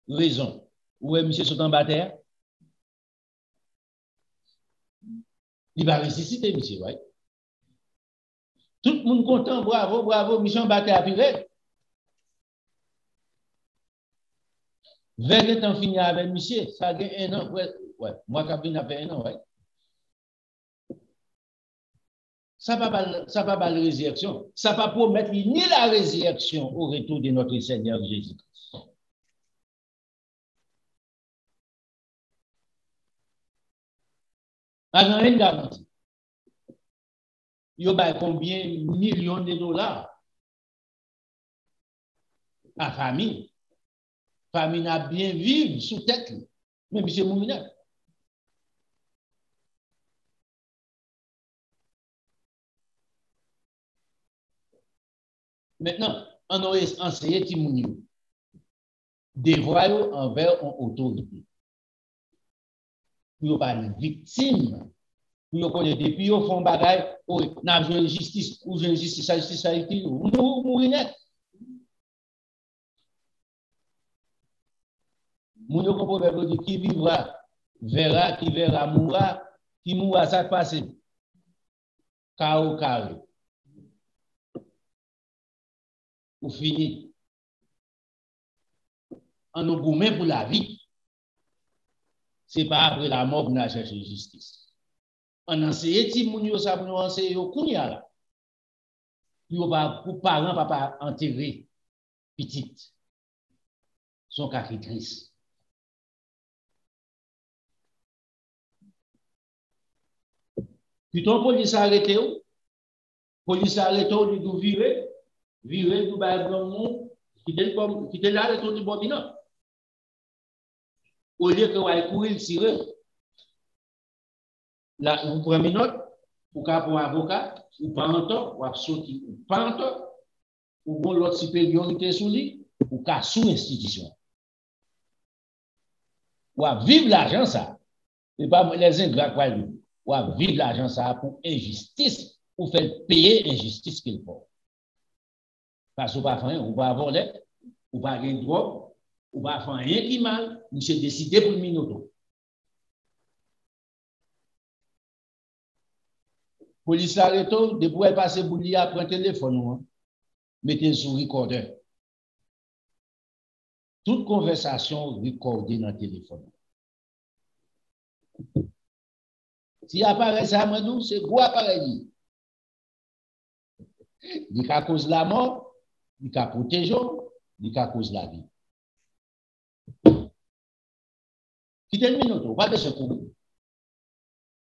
Raison. Où est monsieur sont en bataille? Il va ressusciter, monsieur, right? Tout le monde content, bravo, bravo, mission bataille à pire. Vers temps fini avec monsieur, ça a un an, ouais, moi, Cabine a fait un an, ouais. Ça ne va pas la résurrection. Ça ne va pas promettre ni la résurrection au retour de notre Seigneur Jésus-Christ. Alors, une garantie. Il y a combien de millions de dollars à famille? Famille n'a bien vivre sous tête, même M. Mourinette. Maintenant, on a enseigné Timounio devoir envers une autorité. Pour ne pas être victime, pour connaître depuis au fond bagaille, n'a joué justice, ou joué justice, la justice a été Mourinette. Moun yo comprend dit qui vivra, verra, qui verra, mourra, qui mourra, ça passe. Carreau carré. Ou fini. On nous gourmet pour la vie. Ce n'est pas après la mort qu'on a cherché justice. On enseigne si moun yo sa pour nous enseigner au kounya là. Pour parents papa enterrer petite. Son cacritrice. Puis ton police a arrêté, police a arrêté, il doit virer, il doit aller dans le monde, qui était là, le tour du bobina. Au lieu que vous allez courir, tirer, là, vous prenez une note, vous pour un avocat, vous prenez un temps, vous sortir, vous prenez un temps, vous prenez l'autre supériorité sous lui, vous cassez sous l'institution. Ou à vivre l'argent ça. Et pas les ingrats quoi lui. Ou à vivre l'argent ça pour injustice, ou faire payer injustice qu'il faut. Parce que pas faire, ou pas voler, ou pas gagner drogue, ou pas faire rien qui mal, monsieur décidé pour le minoto. Police arrête, depuis elle passe bouli à prendre téléphone, mettez sur recorder. Toute conversation recordée dans le téléphone. Si apparaît ça, c'est gros appareil. Il y a cause la mort, il y a protéger, il y a cause la vie. Quittez le minute, pas de secours.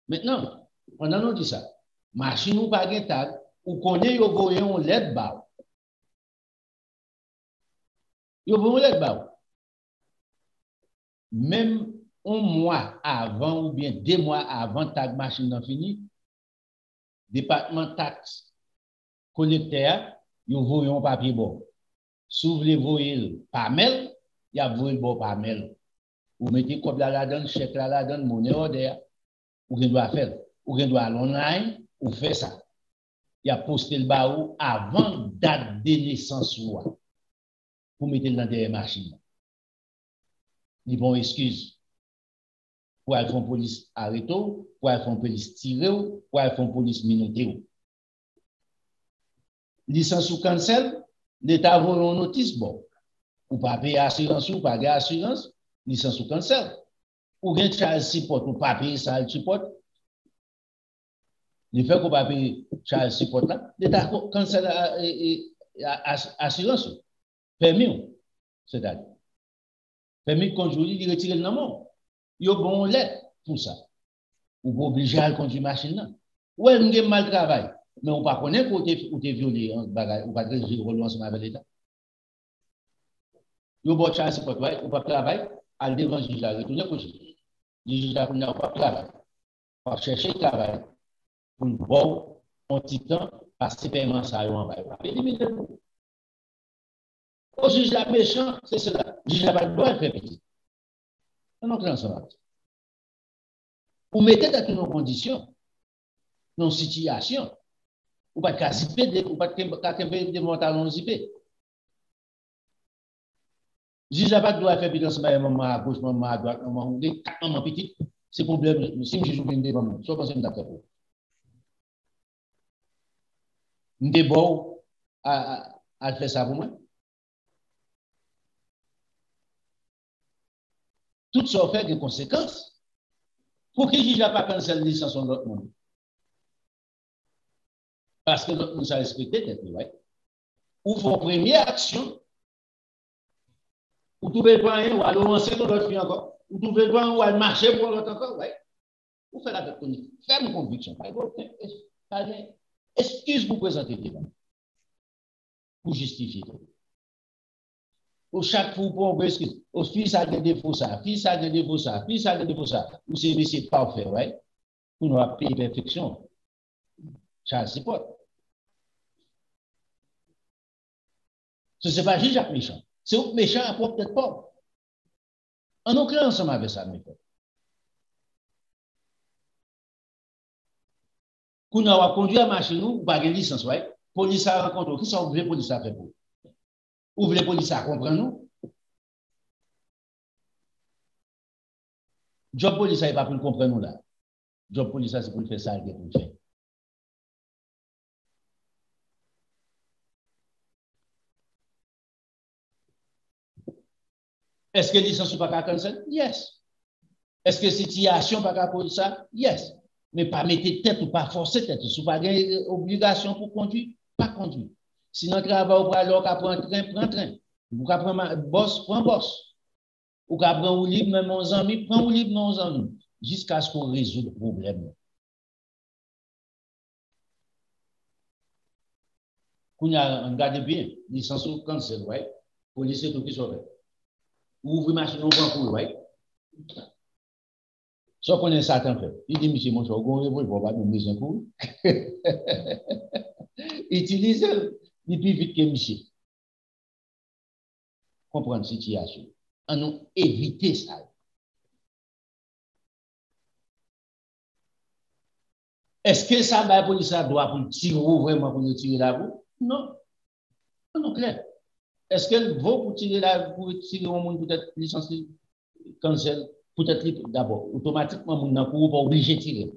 Maintenant, pendant nous dit ça, machine ou pas de tag, ou connaît yo voyons l'aide bas. Yo voyons l'aide bas. Même un mois avant ou bien 2 mois avant tag machine n'a fini, département taxe collecteur, yo voyons papier bon. S'ouvre les voyelles par mail, il y a voyelle bon par mail. Ou mettez comme la donne, chèque la donne, monnaie order, ou rien doit faire, ou rien doit aller online, ou faire ça. Il y a posté le barreau avant date de naissance pour mettre dans des machines. Ils vont excuse. Pour aller faire police arrêter, pour aller faire police tirer, pour aller faire police minoter. Licence ou cancel, l'État voit une notice, bon, ou pas payer assurance ou pas payer assurance, licence ou cancel. Ou bien charge support, ou pas payer ça, le support. Le fait qu'on va payer charge support là, l'État cancel assurance. Permis, c'est-à-dire. Permis de conduire, il retire le nom. Il y a bon lettre pour ça. Ou pour obliger à conduire machine là. Ou elle a mal travail. Mais on ne connaît pas où tu es violé, ou pas de relance avec l'État. Il y a bon charge support, ou pas travail, à le devant juge là, retourner pour juge. Le juge là, n'a pas travail. Pour chercher travail. Pour une bonne, un petit temps, parce que paiement ça, on va éliminer. Au juge la méchant, c'est cela. Le juge n'a pas le droit de faire petit. On entre ensemble. Vous mettez dans une condition, dans une situation, ou pas de zipper, ou pas de monter à zipper. Le juge n'a pas le droit de faire petit maman à gauche, maman à droite, maman petit. C'est problème. Si je joue bien devant moi, soit pensez d'accord. Nous sommes bons à faire ça pour moi. Tout ça fait des conséquences. Pour qui juge n'a pas cancellé la licence de l'autre monde? Parce que l'autre monde s'est respecté, ouais. Ou font première action, ou trouvez le point, ou aller lancer dans l'autre fille encore, ou trouvez le point, ou aller marcher pour l'autre encore, ouais. Ou faire la ferme conviction. Excuse vous présenter devant. Pour justifier. Ou chaque fois pour vous excuse. Au fils a des défauts ça, fils a des défauts ça, fils a des défauts ça. Ou c'est monsieur parfait, ouais. Pour nous appeler perfection. Ça c'est pas. Ce n'est pas juste méchant. C'est méchant à peut-être pas. On nous crée ensemble avec ça, mes frères. Quand on a conduit la machine, nous, pas de licence, ouais. Police a rencontré. Qui sont les police à faire pour? Ou les police à comprendre nous? Job police n'est pas pour comprendre nous là. Job police c'est pour faire ça, c'est pour faire. Est-ce que licence n'est pas cancel? Yes. Est-ce que situation pas pour ça? Yes. Mais pas mettre tête ou pas forcer tête. Si vous n'avez pas d'obligation pour conduire, pas conduire. Sinon, travail, vous allez prendre train, prends train. Vous pouvez prendre boss, prends boss. Vous pouvez prendre libre, même nos amis, prends libre, nos amis. Jusqu'à ce qu'on résout le problème. Quand on regarde bien, licence ou cancel, ouais. Police, tout qui sauve. Ouvre machine, on prend pour, ouais. Soit qu'on est Satan fait. Il dit, monsieur, mon cher, il va pas nous besoin pour. Utilisez-le plus vite que monsieur. Comprendre la situation. On nous éviter ça. Est-ce que ça va pour ça doit pour tirer vraiment pour tirer la roue? Non. Non, clair. Est-ce qu'elle vaut pour tirer au monde peut-être licencié cancel? Peut-être d'abord, automatiquement, mon n'a pas obligé de tirer.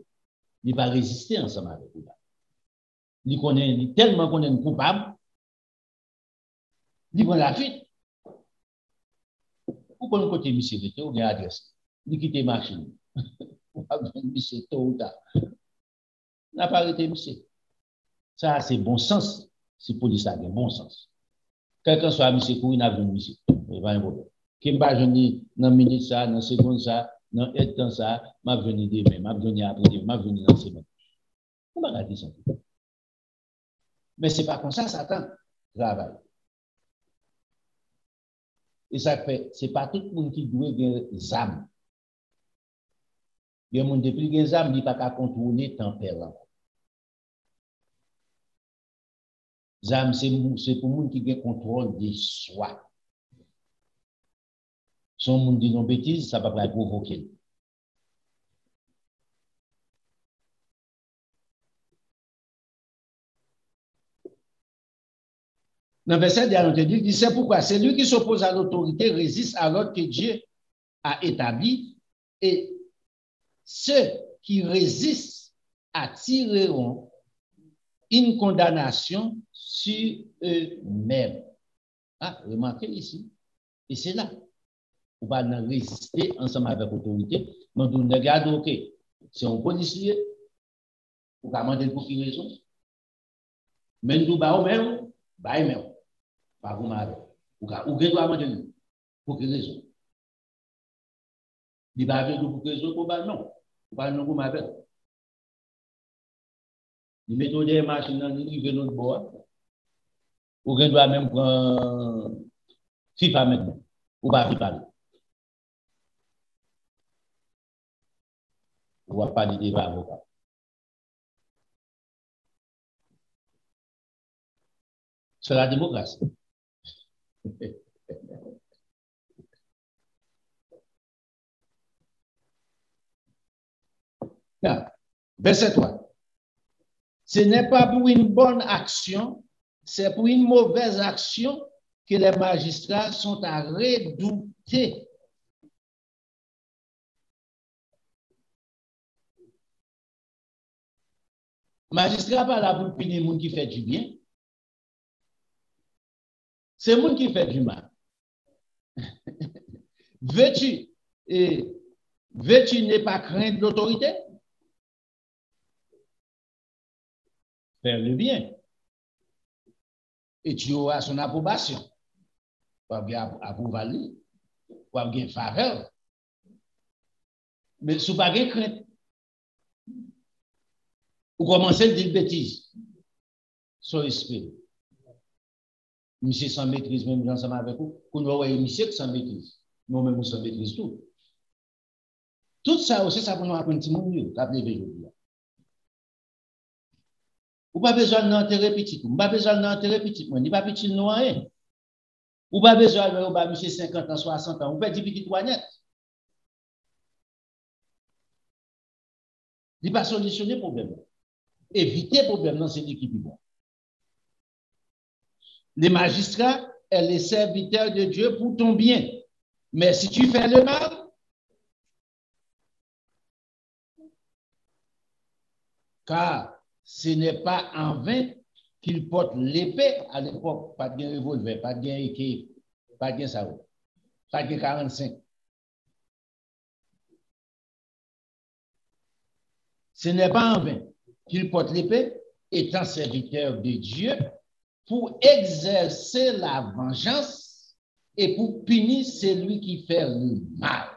Il va résister ensemble avec vous. Il connaît tellement qu'on est coupable, il prend la fuite. Ou qu'on côté monsieur, ou bien adresse. Il quitte la machine. Ou pas besoin de monsieur tôt ou tard. N'a pas arrêté monsieur. Ça, c'est bon sens. Si police a bon sens. Quel que soit monsieur pour une avion monsieur. Il va y avoir. Qui m'a venu dans minute ça, dans seconde ça, dans temps ça, m'a venu demain, m'a venu après, m'a venu dans semaine. On va regarder ça. Mais c'est pas comme ça, Satan travaille. Et ça fait, c'est pas tout le monde qui doit des âmes. Il y a des gens depuis des âmes, il n'y a pas qu'à contrôler tempérament. Zam, c'est pour monde qui a contrôle de soi. Si on dit non bêtise, ça ne va pas provoquer. Dans le verset dernier, il dit c'est pourquoi celui qui s'oppose à l'autorité résiste à l'ordre que Dieu a établi, et ceux qui résistent attireront une condamnation sur eux-mêmes. Ah, remarquez ici. Et c'est là. On va résister ensemble avec l'autorité. Mais on regarde, ok, c'est un policier, on va demander pour quelle raison. Mais nous, bah, même, pas vous mal. Ou doit demander pour quelle raison. Il va avec pour quelle raison, pour bah non. Ou pas nous, vous m'appelez. Il met des machines dans le notre bois. Ou doit même prendre FIFA maintenant. Ou pas FIFA. On ne va pas dire avocat. C'est la démocratie. Verset 3. Ce n'est pas pour une bonne action, c'est pour une mauvaise action que les magistrats sont à redouter. Magistrat pas là pour punir les gens qui fait du bien. C'est les gens qui fait du mal. Veux-tu ne pas craindre l'autorité? Faire le bien. Et tu auras son approbation. Pour bien approuver, pour bien faveur. Mais si vous n'avez pas crainte, vous commencez à dire bêtises. Son esprit. Monsieur sans maîtrise, même ensemble avec vous. Vous voyez monsieur sans maîtrise. Nous-mêmes, nous sans maîtrise tout. Tout ça aussi, ça pour nous apprendre petit monde, ou pas besoin d'enterrer petit, ou pas besoin d'enterrer petit, ni pas petit noir. Ou pas besoin de monsieur 50 ans, 60 ans, ou pas 10 petites poignettes. Il va solutionner le problème. Éviter le problème, c'est l'équipe. Les magistrats sont les serviteurs de Dieu pour ton bien. Mais si tu fais le mal, car ce n'est pas en vain qu'il porte l'épée à l'époque, pas de revolver, pas de AK, pas de ça, pas de 45. Ce n'est pas en vain qu'il porte l'épée, étant serviteur de Dieu, pour exercer la vengeance et pour punir celui qui fait le mal.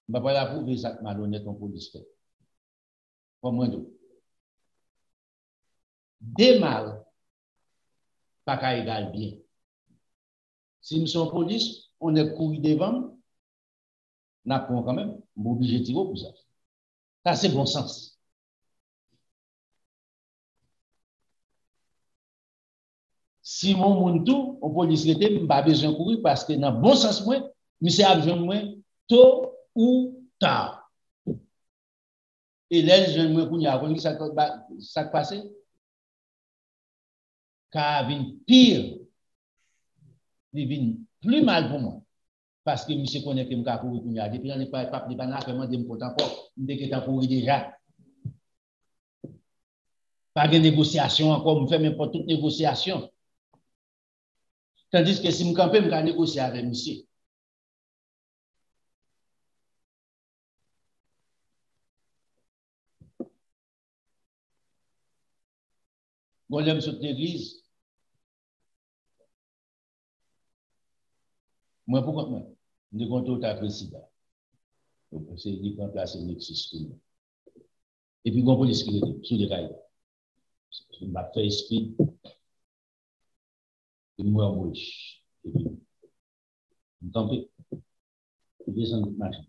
Je ne vais pas prouver ça malhonnête en police. Comment dire? Des mal, pas qu'à égal bien. Si nous sommes police, on est couru devant, on apprend quand même, on est obligé de tirer pour ça. Ça, c'est bon sens. Si mon monde tout, on police était, pas besoin de courir parce que dans bon sens, moi, monsieur a besoin de moi tôt ou tard. Et là, je me dis, que ça passe, car il pire, il vient plus mal pour moi. Parce que monsieur connaît que je suis pour courir. Depuis on n'est pas vraiment de me encore, dès que tu courir déjà. Pas de négociation encore, je fais même pas toute négociation. Tandis que si je campe, je vais négocier avec monsieur. Bon, je suis l'église. Moi, pourquoi moi? Je compte au président. C'est lui qui remplace le Nexus. Et puis, on peut discuter sur les rails. Je vais faire speed. Et moi, en bouche. Et puis, je campe. Je descends de la machine.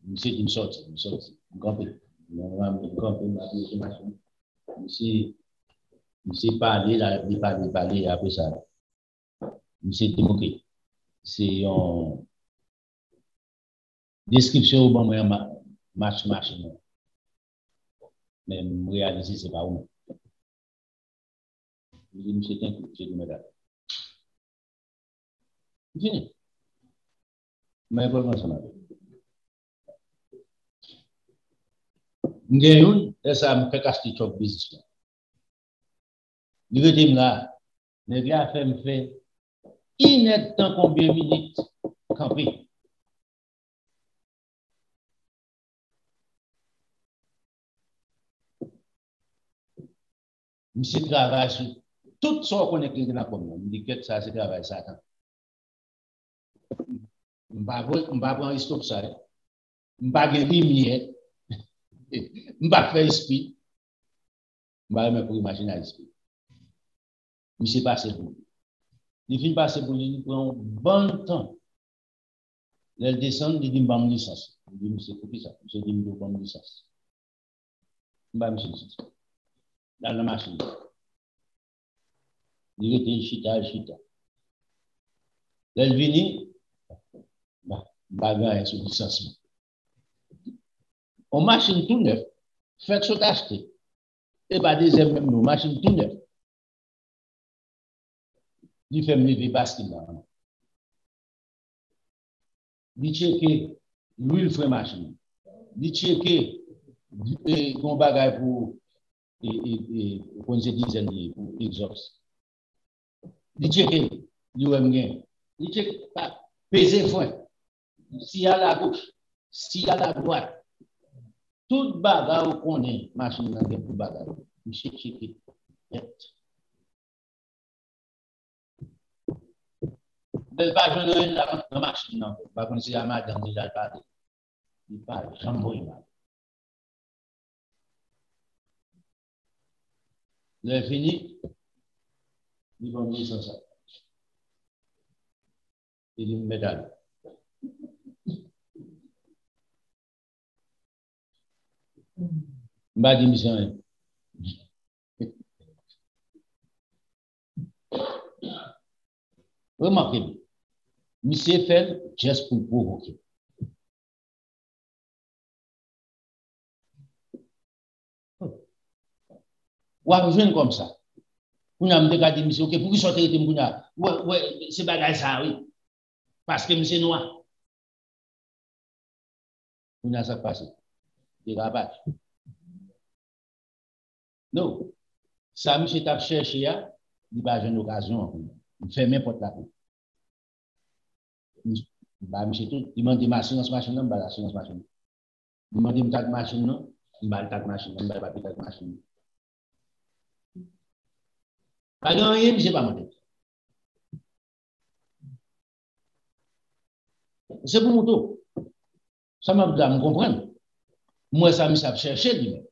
Monsieur, il me sortit. Je campe. Je campe. Monsieur parler, parler, après ça. Monsieur démoqué. C'est une description au bon match. Mais réaliser, c'est pas où. Je dis, monsieur, tiens, je dis, madame. Fini. Mais pas ça m'a dit. Et ça me fait casser le business. Je dis, là, le gars me fait inet dans combien de minutes camper. Monsieur travaille sur tout ce qu'on est dans la commune. Je dis que ça, c'est travail Satan. Je ne vais pas prendre un stop ça. Je ne vais pas faire lumière. Je ne vais pas faire esprit. Je ne vais pas mettre pour imaginer l'esprit. Monsieur passe pour lui. Il finit passer pour lui, il prend un bon temps. Il descend, il dit, je vais me licence. Il dit, monsieur, pour qui ça? Monsieur dit, je vais me licence. Je vais me licence. Dans la machine. Il était chita. Là, il vient, bagarre sur licenciement. On machine tout neuf, faites ce acheter. Et pas deuxième même, nous, machine tout neuf. Il fait me lever basket là. Il checker l'huile fait machine. Il checker qu'on bagaille pour dizaine pour exhaust. Il checker l'UM il checker peser foin. Si à la gauche, si à la droite. Tout bagarre qu'on est machine dans tout bagarre. Il checker. Mais pas je la machine non. Pas comme si la madame déjà parlé. Il parle jambon mal. Le fini. Ils vont dire sans ça. Il me médaille. M'a dit mission. Remarquez, monsieur fait juste pour provoquer. Ou à besoin comme ça. On a dit monsieur, ok, pour qui sortir de Mbouna? Ouais, c'est bagage ça, oui. Parce que monsieur noir. On a ça passé. Des rabat. Non. Ça, monsieur t'a cherché, il n'y a pas une occasion. Il fait n'importe quoi. Bah, monsieur tout, il m'a dit machine, il m'a l'assurance machine. Il m'a dit machine, non, il m'a dit machine, il m'a dit machine. Pas de rien, monsieur pas monté. C'est pour mon tour. Ça m'a dit à me comprendre. Moi, ça me cherché, lui.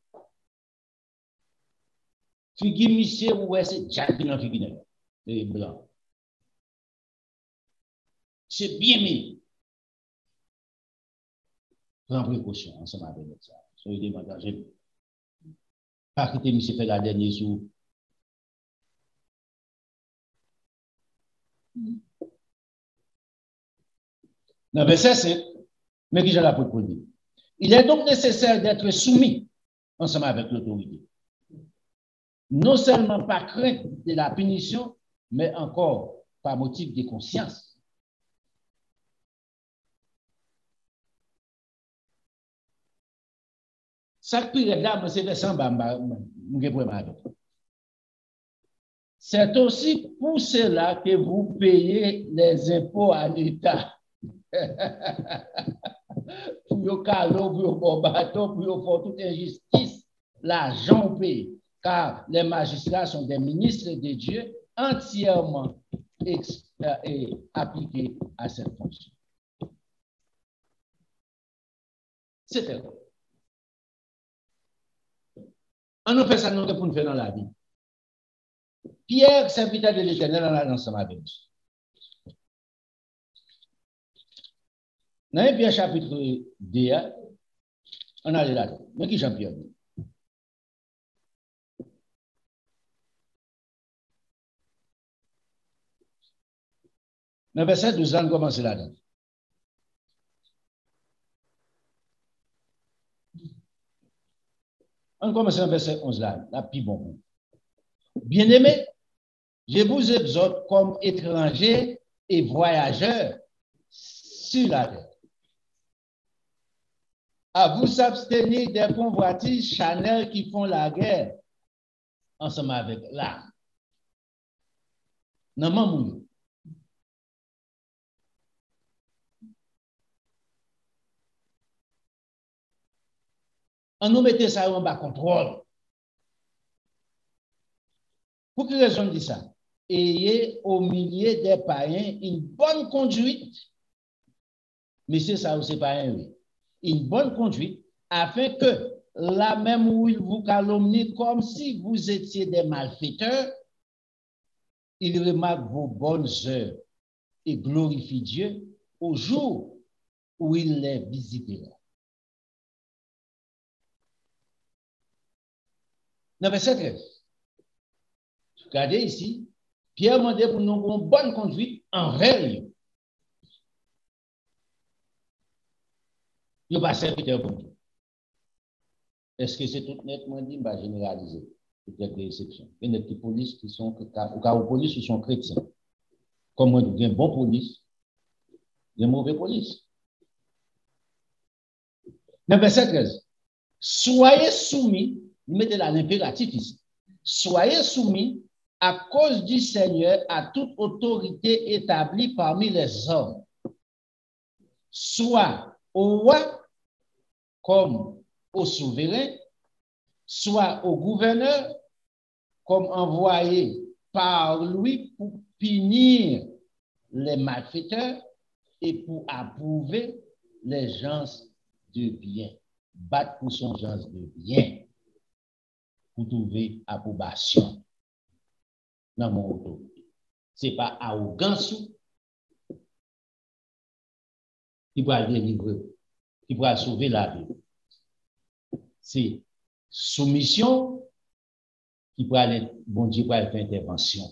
Figure, monsieur, ouais, c'est Jack Bilan figure. C'est blanc. C'est bien mis. Prends précaution ensemble avec ça. Soyez démantagés. Pas quitter monsieur fait la dernière jour. Dans verset 5, mais qui j'ai la pour dire. Il est donc nécessaire d'être soumis ensemble avec l'autorité. Non seulement par crainte de la punition, mais encore par motif de conscience. Ça qui est là, c'est c'est aussi pour cela que vous payez les impôts à l'État. Pour le calot, pour le bateau, pour faire toute injustice, l'argent payé. Car les magistrats sont des ministres de Dieu entièrement appliqués à cette fonction. C'était quoi? On nous fait ça nous pour nous faire dans la vie. Pierre, serviteur de l'Éternel, on a ensemble avec nous. Dans Pierre chapitre 2, on a là. Mais qui Jean-Pierre? Dans verset 12, on commence là-dedans. On commence dans verset 11 là, la plus bon. Bien-aimés, je vous exhorte comme étrangers et voyageurs sur la terre à vous abstenir des convoitises charnelles qui font la guerre ensemble avec l'âme. Non, maman. On nous mettait ça en bas contrôle. Pour quelle raison dit ça? Ayez au milieu des païens une bonne conduite. Mais c'est ça, c'est païen, oui. Une bonne conduite, afin que là même où il vous calomnie comme si vous étiez des malfaiteurs, il remarque vos bonnes œuvres et glorifie Dieu au jour où il les visitera. Dans verset 13, regardez ici, Pierre demandait pour nous une bonne conduite envers lui. Il va serviteur pour Dieu. Est-ce que c'est tout nettement dit? Va généraliser. Peut-être des exceptions. Il y a des polices qui sont, au cas où police, qui sont chrétiens. Comme moi, il y a bon police, il y a mauvais police. Dans verset 13, soyez soumis, mettez là l'impératif ici, soyez soumis à cause du Seigneur à toute autorité établie parmi les hommes, soit au roi comme au souverain, soit au gouverneur comme envoyé par lui pour punir les malfaiteurs et pour approuver les gens de bien. Battre pour son gens de bien. Pour trouver approbation dans mon autorité. Ce n'est pas arrogance qui va délivrer, qui va sauver la vie. C'est soumission qui peut aller, bon Dieu, va faire intervention.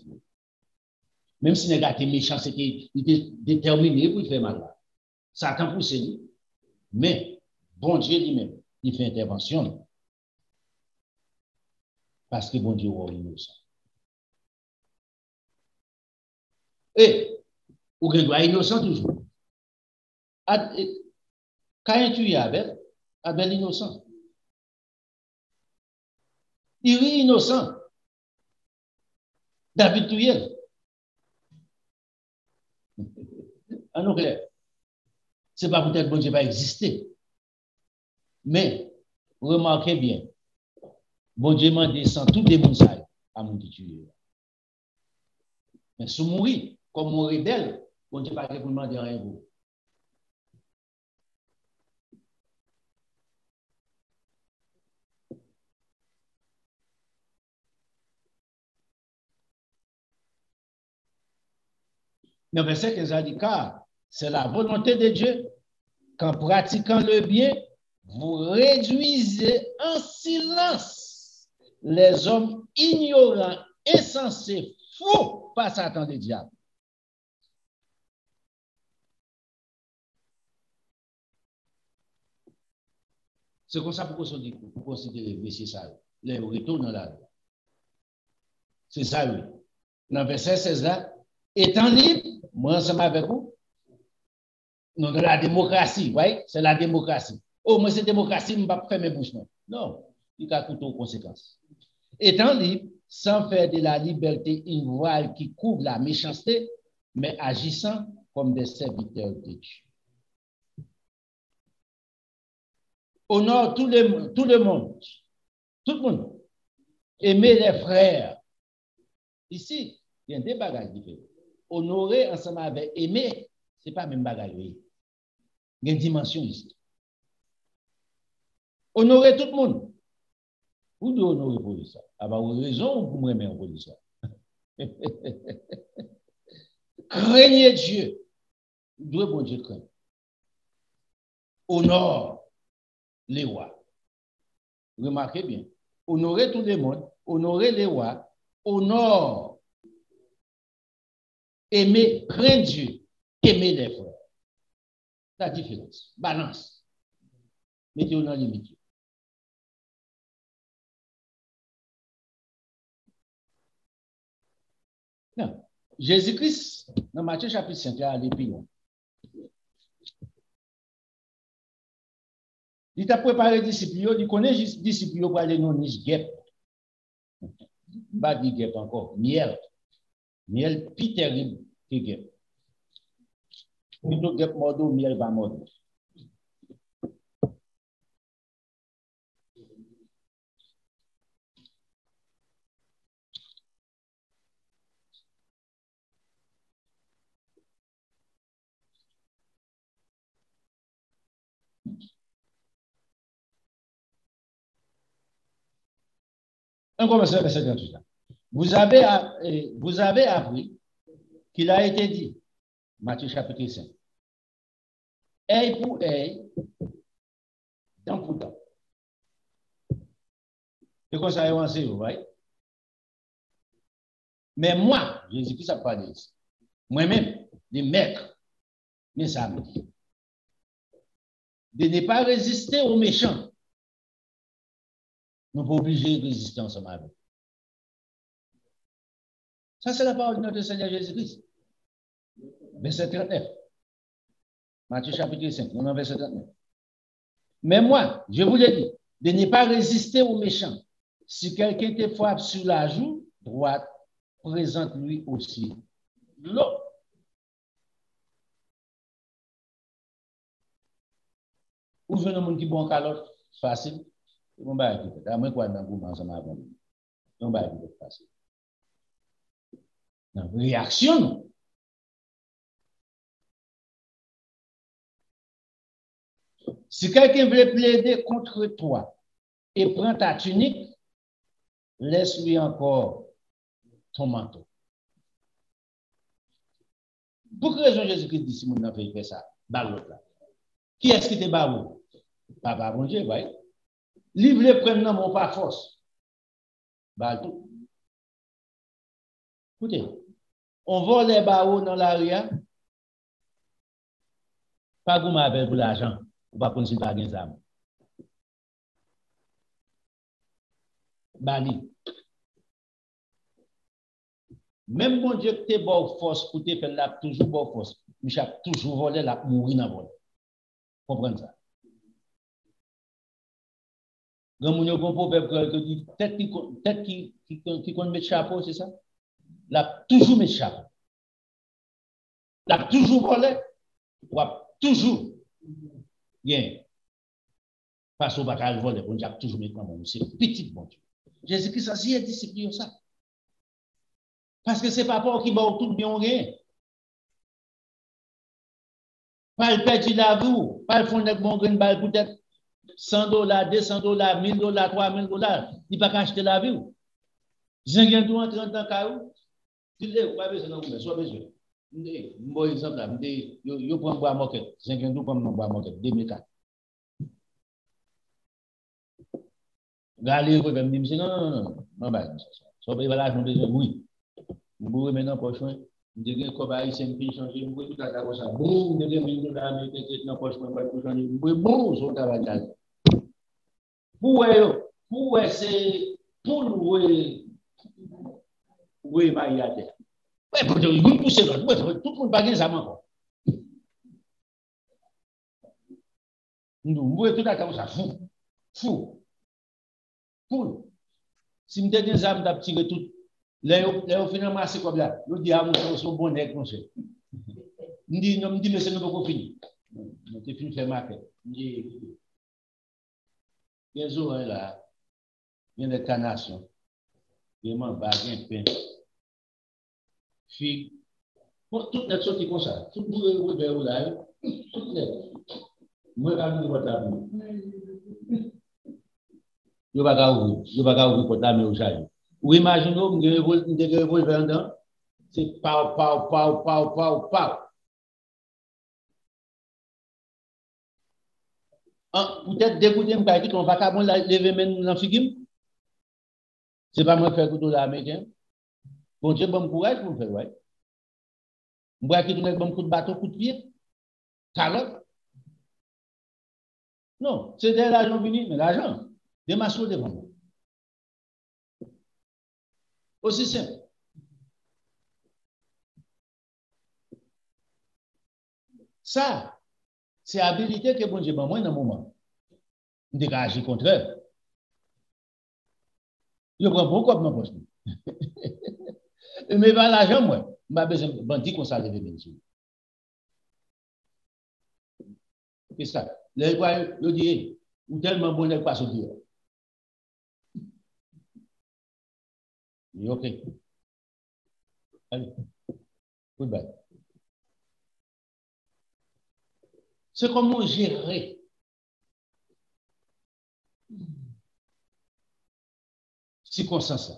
Même si les gars étaient méchants, c'était déterminé pour faire mal. Satan pousse lui. Mais bon Dieu lui-même, il fait intervention. Parce que bon Dieu est innocent. Et, ou qu'il doit innocent toujours. Quand tu es avec, Abel innocent. Il est innocent. David Tuyel. En clair, ce n'est pas peut-être bon Dieu va exister. Mais, remarquez bien, bon Dieu m'a descendu tout des mouns à mon tuer. Mais si mourir, comme mon rebelle, bon Dieu pas pour demander rien pour. Dans le verset 15, il dit, car c'est la volonté de Dieu qu'en pratiquant le bien, vous réduisez en silence les hommes ignorants, insensés, fous par Satan des diables. C'est comme ça pour considérer verset ça. Les retours dans la vie. C'est ça, oui. Dans verset 16 là, étant libre, moi ensemble avec vous, non, de la démocratie, oui, c'est la démocratie. Oh, moi, c'est démocratie, je ne vais pas faire mes bouches. Non, il y a toutes aux conséquences. Étant libre, sans faire de la liberté une voile qui couvre la méchanceté, mais agissant comme des serviteurs de Dieu. Honore tout le monde. Aimer les frères. Ici, il y a des bagages différents. Honorer ensemble avec aimer, ce n'est pas le même bagage. Il y a une dimension ici. Honorer tout le monde. Vous devez honorer pour ça. Ah bah, vous avez raison ou vous m'aimez pour ça. Craignez Dieu. Vous devez bon Dieu craindre. Honore les rois. Remarquez bien. Honorer tout le monde. Honorer les rois. Honore. Aimer, craindre Dieu. Aimer les frères. La différence. Balance. Mettez-vous dans la limite. Non. Jésus-Christ, dans Matthieu chapitre 5, il a allé plus loin. Il t'a préparé les disciples, il connaît les disciples pour aller dans niche guêpe. Pas dit guêpe encore, miel. Miel plus terrible que guêpe. Plutôt guêpe mordo, miel va mordre. On commence avec 58 ans. Vous avez appris qu'il a été dit, Matthieu chapitre 5, œil pour œil, dent pour dent. C'est comme ça a avancé, vous voyez? Mais moi, Jésus-Christ a parlé ici. Moi-même, les maîtres, mais ça me dit. De ne pas résister aux méchants. Nous ne sommes pas obligés de résister ensemble avec. Ça, c'est la parole de notre Seigneur Jésus-Christ. Verset 39. Matthieu chapitre 5, non, verset 39. Mais moi, je vous l'ai dit, de ne pas résister aux méchants. Si quelqu'un te frappe sur la joue droite, présente-lui aussi l'autre. Ou je ne monde qui bon calotte, facile. On va écouter. À moins quoi dans le ensemble avant. On va écouter facile. Non, réaction. Si quelqu'un veut plaider contre toi et prend ta tunique, laisse-lui encore ton manteau. Pour quelle raison Jésus-Christ dit si mon enfant fait ça? Barreau là. Qui est-ce qui te barreau? Papa, bon Dieu, voyez. Livre les prendre mon pas force. Bah tout. Écoutez, on vole les barreaux dans l'arrière. Pas vous m'appelez pour l'argent. On va continuer par des âmes. Bali. Même bon Dieu que tu es bon force pour te faire là, toujours bon force. Michel toujours volé là, mourir dans le vol. Comprenez ça? Quand on a un proverbe qui dit tête qui compte mettre chapeau, c'est ça? Là, toujours mettre chapeau. Là, toujours volé. Toujours. Bien. Parce qu'on va pas voler, on a toujours mettre dans mon. C'est petit bon Dieu. Jésus-Christ a si discipliné ça. Parce que c'est pas pour qui va tout bien rien. Pas le perdre la vie, pas le fond de mon grain balle peut-être $100, $200, $1000, $3000. Il pas acheter la vie. J'ai gagné tout en 30 ans caillou. Tu l'es pas besoin de soit besoin. Bon exemple là, yo prend bois moquette, j'ai gagné tout comme non bois moquette 2004. Galé ko me dit non bah so ba la besoin oui. Vous maintenant prochain je gagne ko ba ici puis changer vous tout à comme ça boum de $1000 mais dans poche pas pour changer bon so ta va. Pour c'est pour louer Marie à terre. Ouais, pour vous pousser l'autre, tout le monde pas gagner ça encore. Nous, tout à ça, fou. Si me donne des armes d'abtirer tout, là, finalement, c'est comme là. Le diable, c'est un bon nègre, mon cher. Me dit, mais c'est pas fini. C'est fini de faire ma fête. Il y a des oreilles là, il y a des carnations, il y a des bagues, pain, figues. Toutes les choses qui comme ça. Tout le monde est là, toutes les. Moi, je vais vous dire, je vais vous dire, portable aujourd'hui. Vous imaginez, vous devez revolver dedans, c'est pau. Peut-être dégoûter, on va pas lever même dans le figure. C'est pas moi faire couteau l'américain. Bon Dieu, bon courage pour faire, ouais. Moi qui donne bon coup de bateau, coup de pied. Calotte. Non, c'est de l'argent venu, mais l'argent, des masses devant moi. Aussi simple. Ça, c'est l'habilité que bon Dieu m'a moi dans le moment. Je dégage le contraire. Je prends beaucoup comme mon poste. Mais pas l'argent, moi. Je n'ai pas besoin de bandit qu'on s'allève bien sûr. C'est ça. Les gars, je dis, ou tellement bon n'est pas sortir. OK. Allez. Goodbye. C'est comment gérer. Circonstances.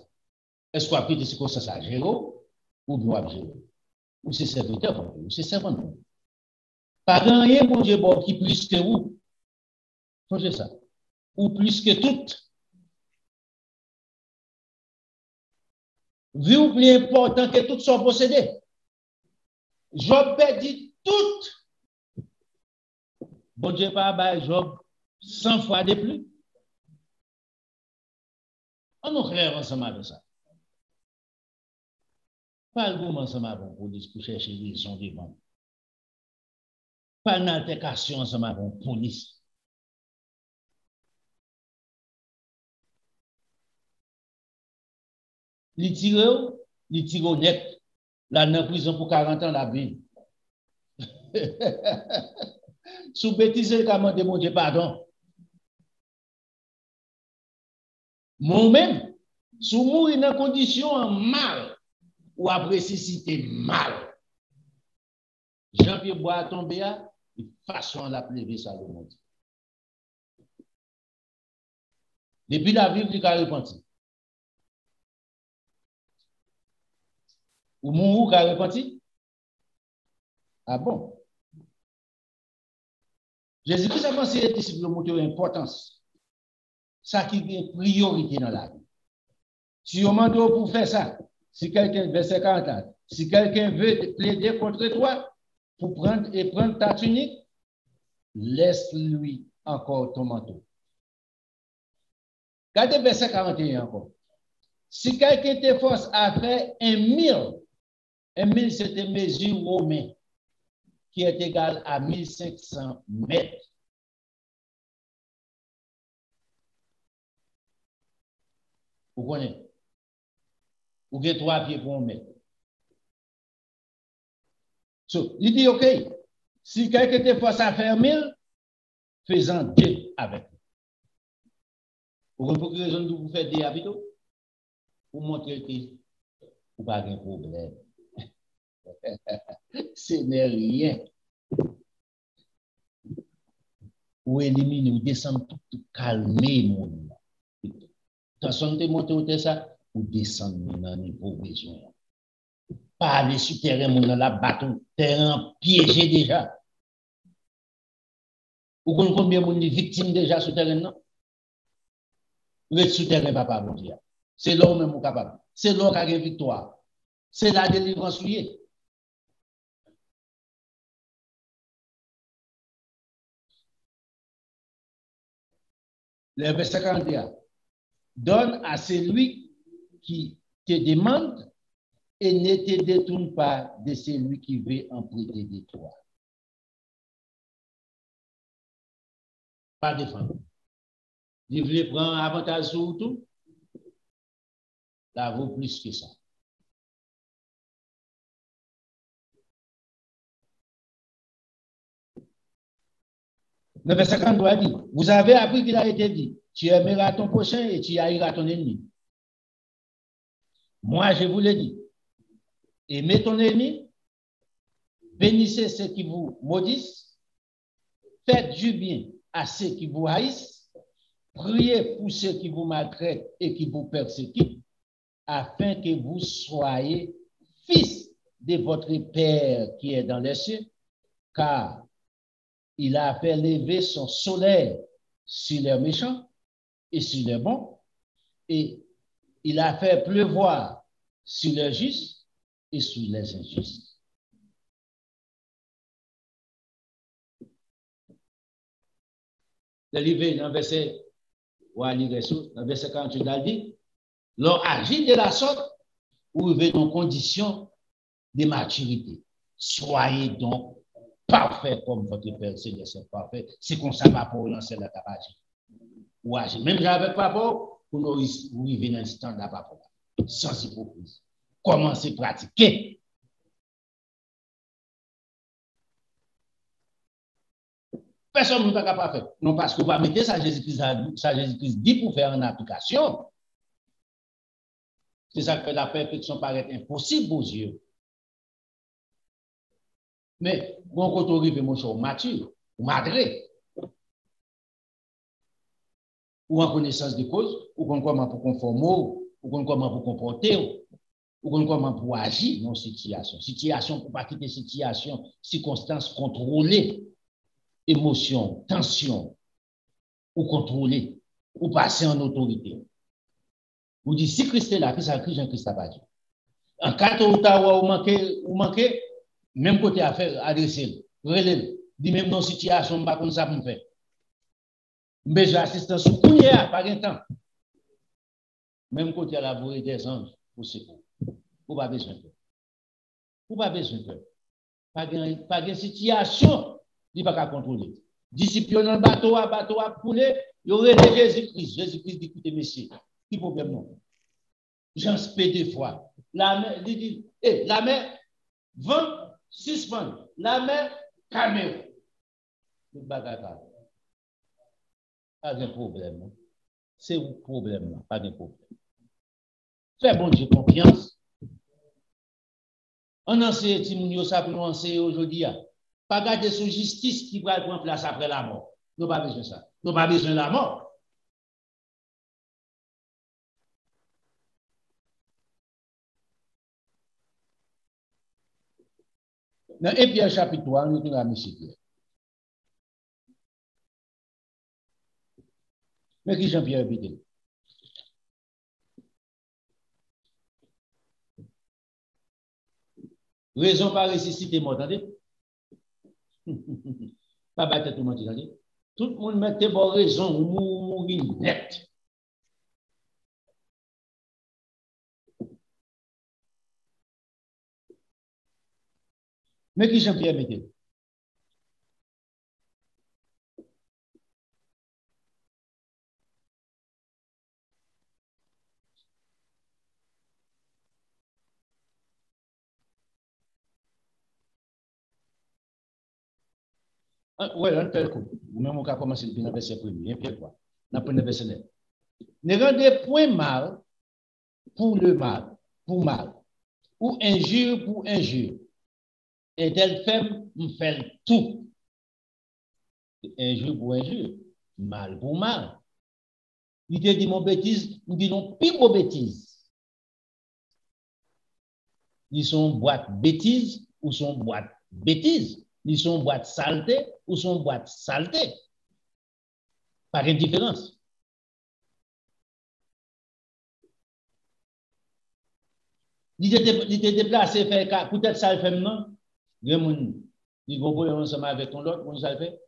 Est-ce qu'on a pris des circonstances à gérer ou bien à gérer? Ou c'est serviteur, ou c'est servant. Pas rien, mon Dieu, bon, qui plus que vous. Songez ça. Ou plus que tout. Vu ou plus important que tout soit possédé. Job perdit tout. Bon Dieu, pas Job 100 fois de plus. On nous clair ensemble avec ça. Pas le moment ensemble avec police pour chercher les raisons devant. Pas une altercation ensemble avec police. Les tire net, là dans la prison pour 40 ans la vie. Sous bêtise, il a demandé mon Dieu pardon. Moi-même, sous mourir dans condition mal, ou après cité mal. Jean-Pierre Bois tombé à, façon la pleurer ça le monde. Depuis la vie, il a repenti. Ou mon a repenti? Ah bon? Jésus-Christ a pensé les disciples montrer l'importance. Ça qui est priorité dans la vie. Si on demande pour faire ça, si quelqu'un, verset 40, si quelqu'un veut plaider contre toi pour prendre ta tunique, laisse-lui encore ton manteau. Regardez verset 41 encore. Si quelqu'un te force à faire 1 000 c'est une mesure romaine qui est égale à 1500 mètres. Vous connaissez? Vous avez 3 pieds pour 1 mètre. So, il dit, OK, si quelqu'un te force à faire 1000, fais-en 2 avec. Vous comprenez raison de vous faire des habits pour montrer que vous n'avez pas de problème. Ce n'est rien. Ou éliminer, ou descendre tout calmer, mon gars. Attention, de monter au ça, ou descendre dans les beaux besoins. Pas aller sur terrain, mon la bateau, terrain piégé déjà. Vous connaissez combien de victimes déjà sur terrain, non? Vous êtes sur terrain, papa, vous dire. C'est là où même vous capable. C'est là qu'il y a une victoire. C'est la délivrance liée. Le verset 41. Donne à celui qui te demande et ne te détourne pas de celui qui veut en prêter de toi. Pas défendre. Il veut prendre avantage sur tout. Ça vaut plus que ça. Le verset 43 dit, vous avez appris qu'il a été dit, tu aimeras ton prochain et tu haïras ton ennemi. Moi, je vous l'ai dit, aimez ton ennemi, bénissez ceux qui vous maudissent, faites du bien à ceux qui vous haïssent, priez pour ceux qui vous maltraitent et qui vous persécutent, afin que vous soyez fils de votre Père qui est dans les cieux, car il a fait lever son soleil sur les méchants et sur les bons, et il a fait pleuvoir sur les justes et sur les injustes. Le livre dans le verset, dans le verset 48, il a dit, l'on agit de la sorte ou veut dans condition de maturité. Soyez donc parfait comme votre Père Céleste est parfait. C'est comme ça pour lancer la capacité. Ou agir. Même avec papa, pour nous arriver dans le standard papa. Sans hypocrisie. Commencez à pratiquer. Personne ne peut pas faire. Non, parce qu'on va mettre ça Jésus-Christ dit pour faire une application. C'est ça que la perfection paraît impossible aux yeux. Mais, bon, quand on arrive, mon cher, mature, ou madré, ou en connaissance de cause, ou comment pour conformer, ou comment pour comporter, ou comment pour agir dans une situation. Situation pour pas quitter situation, circonstances contrôlées, émotion, tension, ou contrôler, ou passer en autorité. Vous dites, si Christ est là, qu'est-ce que Jean-Christ n'a pas dit? En cas où manquez, même côté affaire, adresser, relève, dit même dans situation, pas comme ça pour me faire. Mais j'ai assistance sous couillère, pas de temps. Même côté à la voie des anges, pour secours. Vous pas besoin de Vous pas besoin de pas de situation, il pas qu'à contrôler. Disciples dans le bateau à couler, il y aurait Jésus-Christ. Jésus-Christ dit, écoutez, messieurs, qui problème non? J'en spé deux fois. La mer, dit, la mer, vent, suspend. La mer, caméra. Le bagage. Pas de problème. C'est un problème, pas de problème. Fais bon Dieu confiance. On enseigne Timounio ça pour nous enseigner aujourd'hui. Pas garder sous justice qui va prendre place après la mort. Nous pas besoin de ça. Nous pas besoin de la mort. Dans 1 Pierre chapitre 3, nous avons mis Pierre. Mais qui Jean-Pierre répète? Raison par ressuscité mort, attendez? Pas battre tout le monde, attendez? Tout le monde mette bonne raison, mourir net. Mais qui Jean-Pierre mette? Oui, un tel coup. Même on a commencé depuis le verset premier, Pierre 3. Dans le verset 9. Ne rendez point mal pour le mal, pour mal, ou injure pour injure. Et tel femme me fait tout. Injure pour injure, mal pour mal. Il te dit mon bêtise, il dit non, pire pour bêtise. Ils sont boîte bêtise ou sont boîte bêtise. Ils sont boîte saleté ou sont boîte saleté. Pas de différence. Il te déplacé, peut-être ça le fait maintenant. Il y a des gens qui ensemble avec ton autre, on ça le fait.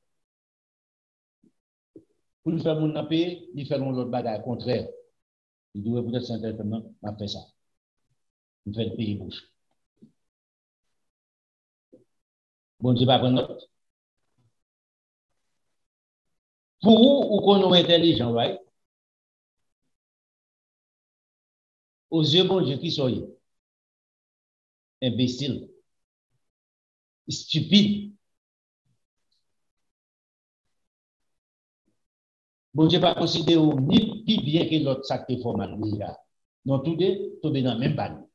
Pour le faire mon payer, il fait l'autre bagage contraire. Il doit peut-être s'interpeller, m'a fait ça. Il fait le pays bouche. Bon Dieu, pas prendre note. Pour vous, ou qu'on est intelligent, right? Aux yeux, bon Dieu, qui soyez? Imbécile. Stupide. Bon Dieu, pas considérer ni plus bien que l'autre sac de format déjà. Non, tout est tombé dans le même panier.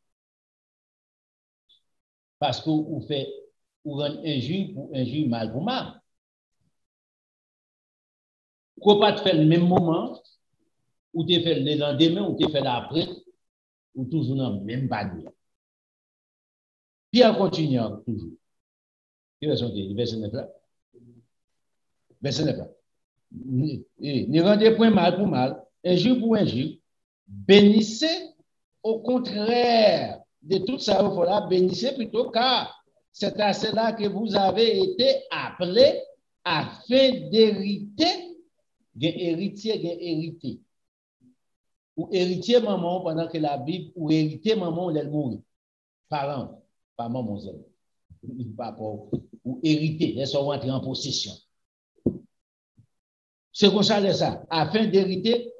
Parce que vous faites, vous rendez injure pour injure, mal pour mal. Vous ne pouvez pas faire le même moment, ou tu fais le lendemain, ou tu fais l'après, ou toujours dans le même panier. Puis en continuant, toujours. Verset 9 là. Verset 9 là. Ne rendez point mal pour mal, injure pour injure. Bénissez au contraire de tout ça, il faudra bénissez plutôt, car c'est à cela que vous avez été appelés afin d'hériter. Héritier. Ou héritier maman pendant que la Bible, ou héritier maman, elle mourit. Parent, pas maman, ou hériter, ils sont rentrés en possession. C'est comme ça, afin d'hériter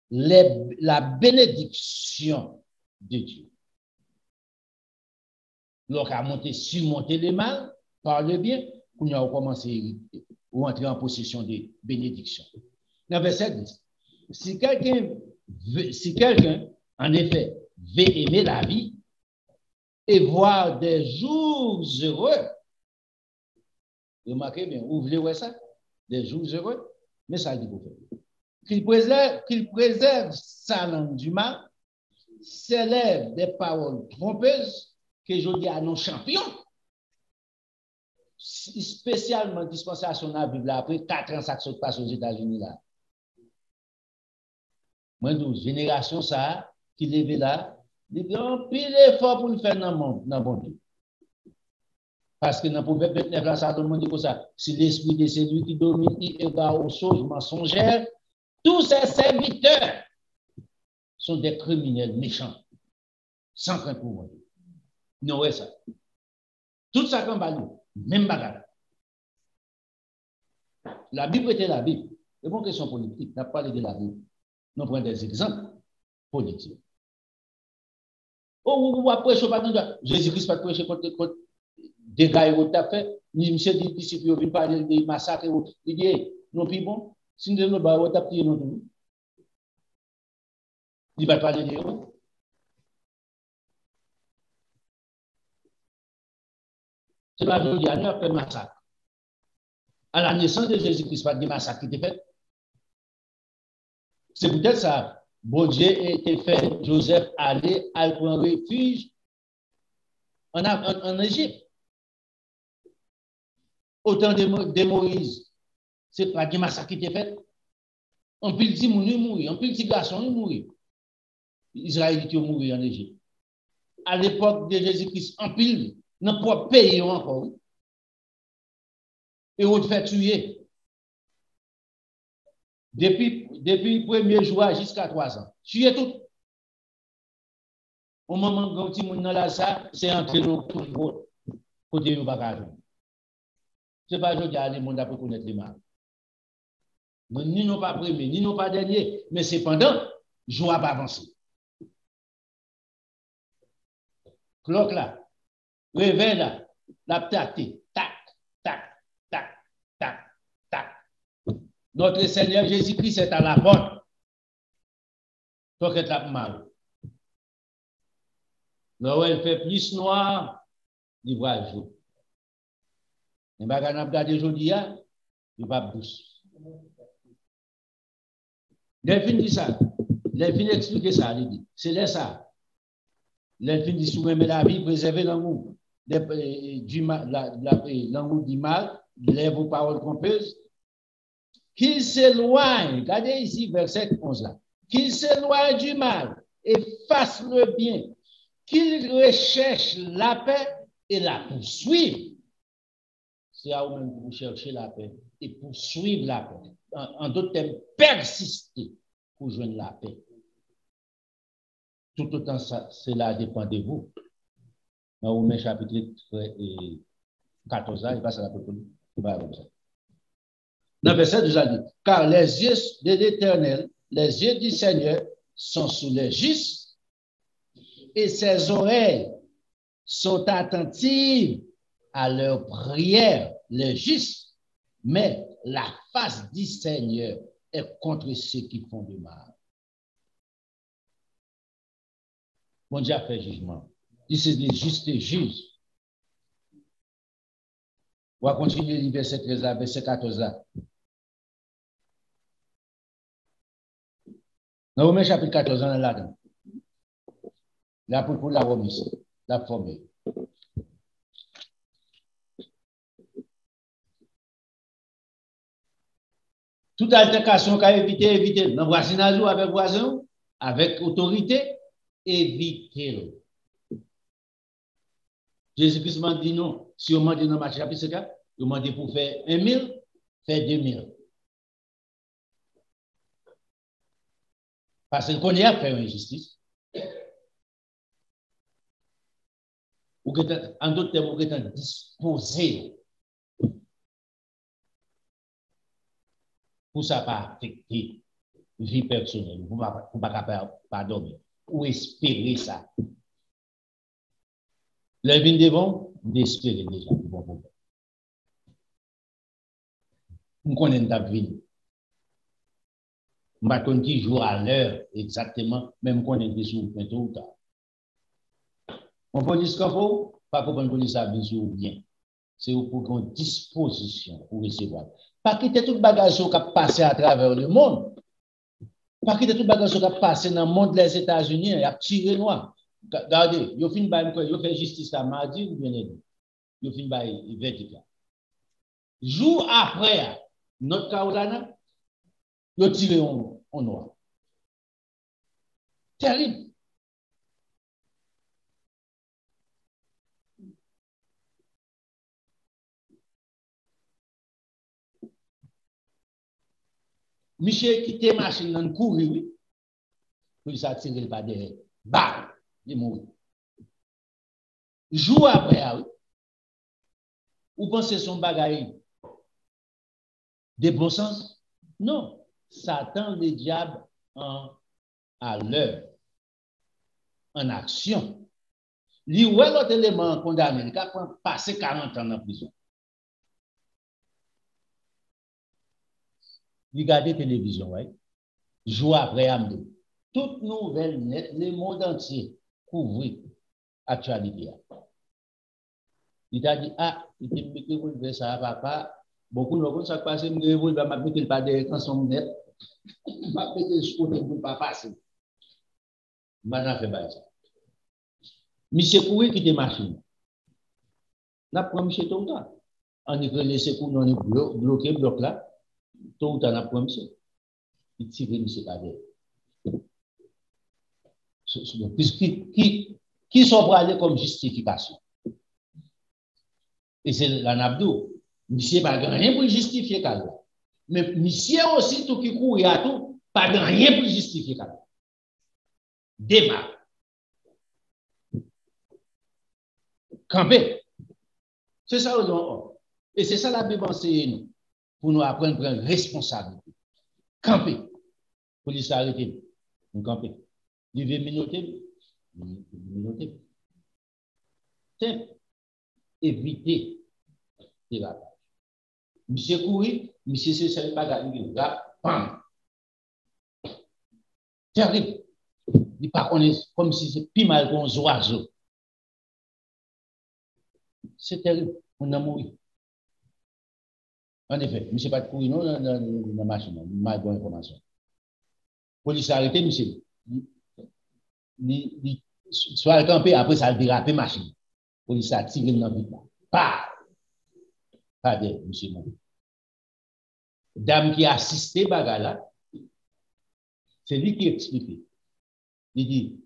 la bénédiction de Dieu. Donc, à surmonter le mal, par le bien, on a commencé à hériter, ou entrer en possession des bénédictions. Dans verset 10, si quelqu'un, en effet, veut aimer la vie et voir des jours heureux, remarquez bien, vous voulez voir ça? Des jours heureux, mais ça dit pour faire. Qu'il préserve sa langue du mal, s'élève des paroles trompeuses que je dis à nos champions, spécialement dispensation dans la Bible après 4 ans ça se passe aux États-Unis là. Moi, 12 génération ça qui lève là, il dit on pile effort pour le faire dans le bon Dieu. Parce que dans le proverbe 29 là, ça donne dit comme ça, si l'esprit de celui qui domine égard aux choses mensongères, tous ses serviteurs sont des criminels méchants, sans crainte pour moi. Non, ouais, ça. Tout ça comme balou, même bagarre. La Bible était la Bible. C'est bon question politique, on n'a pas parlé de la Bible. Nous prenons des exemples politiques. Oh, vous après, je ne sais pas, Jésus-Christ pas prêcher contre des gars qui ont fait, ni monsieur dit disciples viennent parler des massacres, il dit, non, puis bon, si nous ne pas taper non tout. Il va parler de eux. C'est pas aujourd'hui, il y a un massacre. À la naissance de Jésus-Christ, pas de massacre qui était fait. C'est peut-être ça. Bon Dieu était fait Joseph aller prendre refuge en Égypte. Autant de Moïse, c'est pas de massacre qui était fait. On peut le dire, il mourit. On peut le dire, garçon, il mourit. Israélites ont mouru en Égypte. À l'époque de Jésus-Christ, en pile, dans propre pays encore. Et on fait tuer. Depuis le premier jour jusqu'à 3 ans. Tuer tout. Au moment où on est dans la salle, c'est entrer dans tout le monde. Côté de bagage. Ce n'est pas aujourd'hui que le monde a pu connaître les mal. Ni non pas premier, ni non pas dernier, mais cependant, joie pas avancer. Cloque là, réveil là, la tacté, tac, tac, tac, tac, tac. Notre Seigneur Jésus-Christ est à la porte. Toi qui es mal. Là où elle fait plus noir, il voit le jour. Et bien, quand on regarde aujourd'hui, il va bouger. L'elfine dit ça. L'elfine explique ça. C'est là ça. L'elfine dit souvent, mais la vie préserver l'amour du mal, lève vos paroles trompeuses. Qu'il s'éloigne, regardez ici, verset 11 là. Qu'il s'éloigne du mal et fasse le bien. Qu'il recherche la paix et la poursuive. c'est à vous-même pour chercher la paix et pour suivre la paix. En d'autres termes, persister pour joindre la paix. Tout autant cela dépend de vous. Dans Romains chapitre 14, il passe à la paix. Dans le verset 12, il dit, car les yeux de l'Éternel, les yeux du Seigneur sont sous les justes et ses oreilles sont attentives à leurs prières, les justes, mais la face du Seigneur est contre ceux qui font du mal. Bon Dieu a fait jugement. Il se dit juste et juste. On va continuer le verset 13 à verset 14 là. Dans Romains chapitre 14, on est là-dedans. Là pour la remise, la formule. Toute altercation qu'a éviter. Dans voisinage avec voisin, avec autorité, évitez-le. Jésus-Christ m'a dit non. Si on m'a dit dans Matthieu chapitre 4, on m'a dit pour faire 1000, faire 2000. Parce qu'on y a fait une injustice. En d'autres termes, vous êtes disposé pour ça pas affecter vie personnelle, pour pas dormir, ou espérer ça. Le vin devant, d'espérer déjà. On connaît ta vie. On va continuer jour à l'heure, exactement, même qu'on est sur le point tôt ou tard. On peut dire ce qu'il faut, pas qu'on peut dire ça bien ou bien. C'est pour une disposition pour recevoir. Pas quitter tout le bagage qui a passé à travers le monde. Pas quitter tout le bagage qui a passé dans le monde des États-Unis, il a tiré noir. Regardez, il fin par il fait justice à mardi ou bien il fin par verdict. Jour après, notre Carolina, il a tiré en noir. Terrible. Michel quitte machine dans le courir, oui. Pour ça tirer pas derrière. Bah, il est mort. Jour après, oui. Vous pensez son bagaille de bon sens? Non. Satan, le diable, à l'heure, en action. Lui, où est l'autre élément condamné? Il a passé 40 ans en prison. Regardez télévision, oui. Jour après, amené. Toute nouvelle net, le monde entier couvre l'actualité. Il a dit, ah, il te met que vous ça, papa. Beaucoup de gens qui passent, ils vont mettre le pas de quand son net. Ils vont mettre le côté pour ne pas passer. Maintenant, fait ça. Monsieur Coué qui te machine. N'a pas monsieur tout le temps. On est laissé pour nous bloquer bloc là. Tout le temps, n'a pas monsieur. Il tire monsieur pas de. Qui sont pour aller comme justification? Et c'est la Nabdou. Monsieur pas rien pour justifier Calva. Mais monsieur aussi, tout qui court à tout, pas rien pour justifier Calva. Démarre. Camper. C'est ça, et c'est ça la Bible enseigne nous, pour nous apprendre à prendre responsabilité. Camper. Police arrêter. Nous camper. Il veut minoter. Simple. Éviter les bagages. Monsieur courir, monsieur c'est ça, bagage, il va, bam. Terrible. Il pas comme si c'est plus mal qu'un oiseau. C'est terrible. On a mouru. En effet, monsieur pas de courir non dans la machine, mal bonne information. Police arrêté, monsieur. Soit campé, après ça a dérapé machine. Police a tiré dans le vide. Pas. Pas de monsieur. Dame qui a assisté bagala, c'est lui qui explique. Il dit,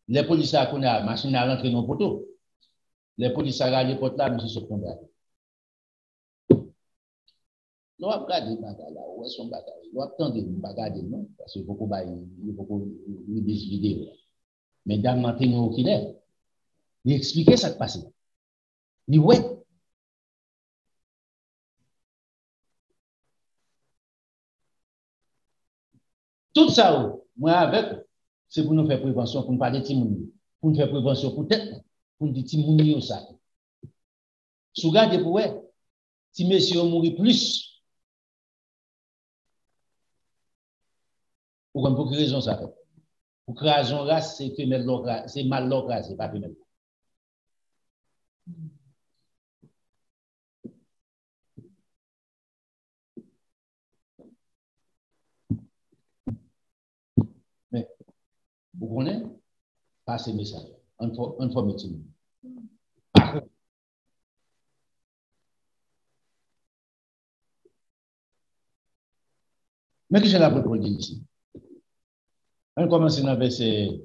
les policiers connaissent la machine à rentrer dans le poteau. Les policiers à l'époque là, monsieur se condamne. Nous avons regardé les bagages là, où est son bagage? Nous avons attendu les bagages, non? Parce qu'il faut qu'on ait des vidéos. Mais dans le matin, nous avons il expliquait ça qui passait. Il ouais. Tout ça, moi avec, c'est pour nous faire prévention, pour nous parler de Timouni, pour nous faire prévention pour tête, pour nous dire Timouni au sac. Si vous regardez pour ouais, si messieurs mourir plus, pour quelle raison ça fait? Pour quelle raison race, c'est femelle locale, c'est mâle local, c'est pas femelle. Mais, vous connaissez? Pas ces messages. On faut mettre. Mais qu'est-ce que la Bible dit ici? On commence dans le verset.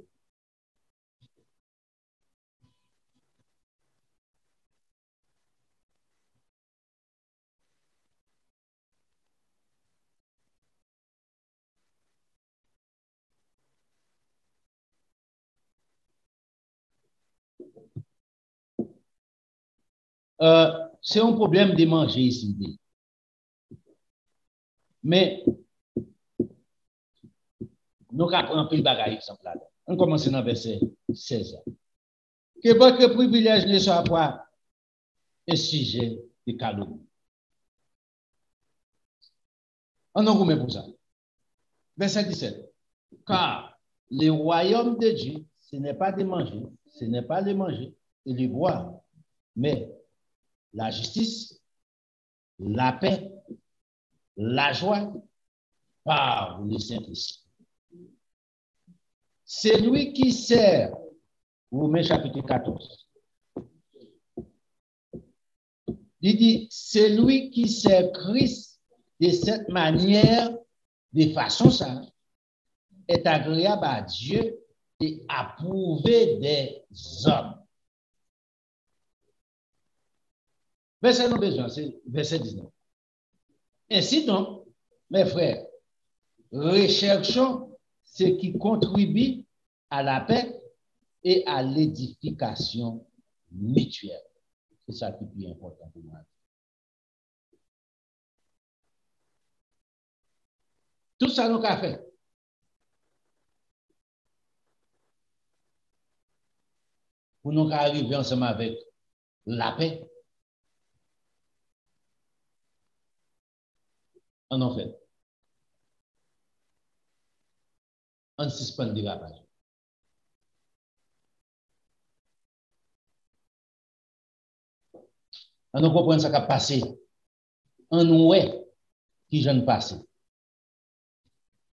C'est un problème de manger ici. Mais nous avons un peu de bagaille, exemple là. On commence dans le verset 16. Que votre privilège ne soit pas un sujet de calomnie. On a remet pour ça. Verset 17. Car le royaume de Dieu, ce n'est pas de manger, ce n'est pas de manger et de boire, mais la justice, la paix, la joie par le Saint-Esprit. C'est lui qui sert, Romains chapitre 14. Il dit, c'est lui qui sert Christ de cette manière, de façon simple, est agréable à Dieu et approuvé des hommes. Verset non besoin, c'est verset 19. Ainsi donc, mes frères, recherchons ce qui contribue à la paix et à l'édification mutuelle. C'est ça qui est plus important pour moi. Tout ça, nous avons fait. Pour nous arriver ensemble avec la paix, on en fait. On suspend le dérapage. On nous comprend ce qui a passé. On nous est qui vient de passer.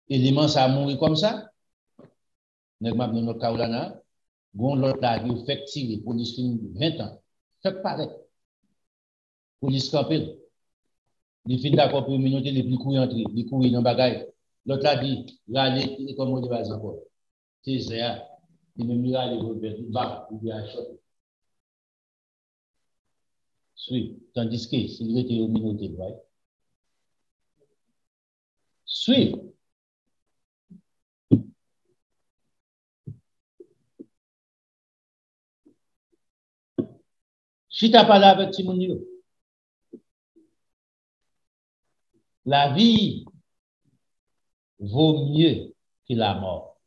Élément ça a mouru comme ça. Nous avons notre Kaolana. Bon, l'autre là, il fait tirer. Police fin 20 ans. Fait pareil. Police campée. Il fin d'accord pour une minute, il plus courir entrer. Il courir dans le bagage. L'autre là dit, râler, il est comme on dit, vas-y encore. C'est ça. Il me mira les volets, il bat, il vient à choper. Suivre. Tandis que s'il était au minute, right? Suivre. Si tu as parlé avec Timonio, la vie vaut mieux que la mort.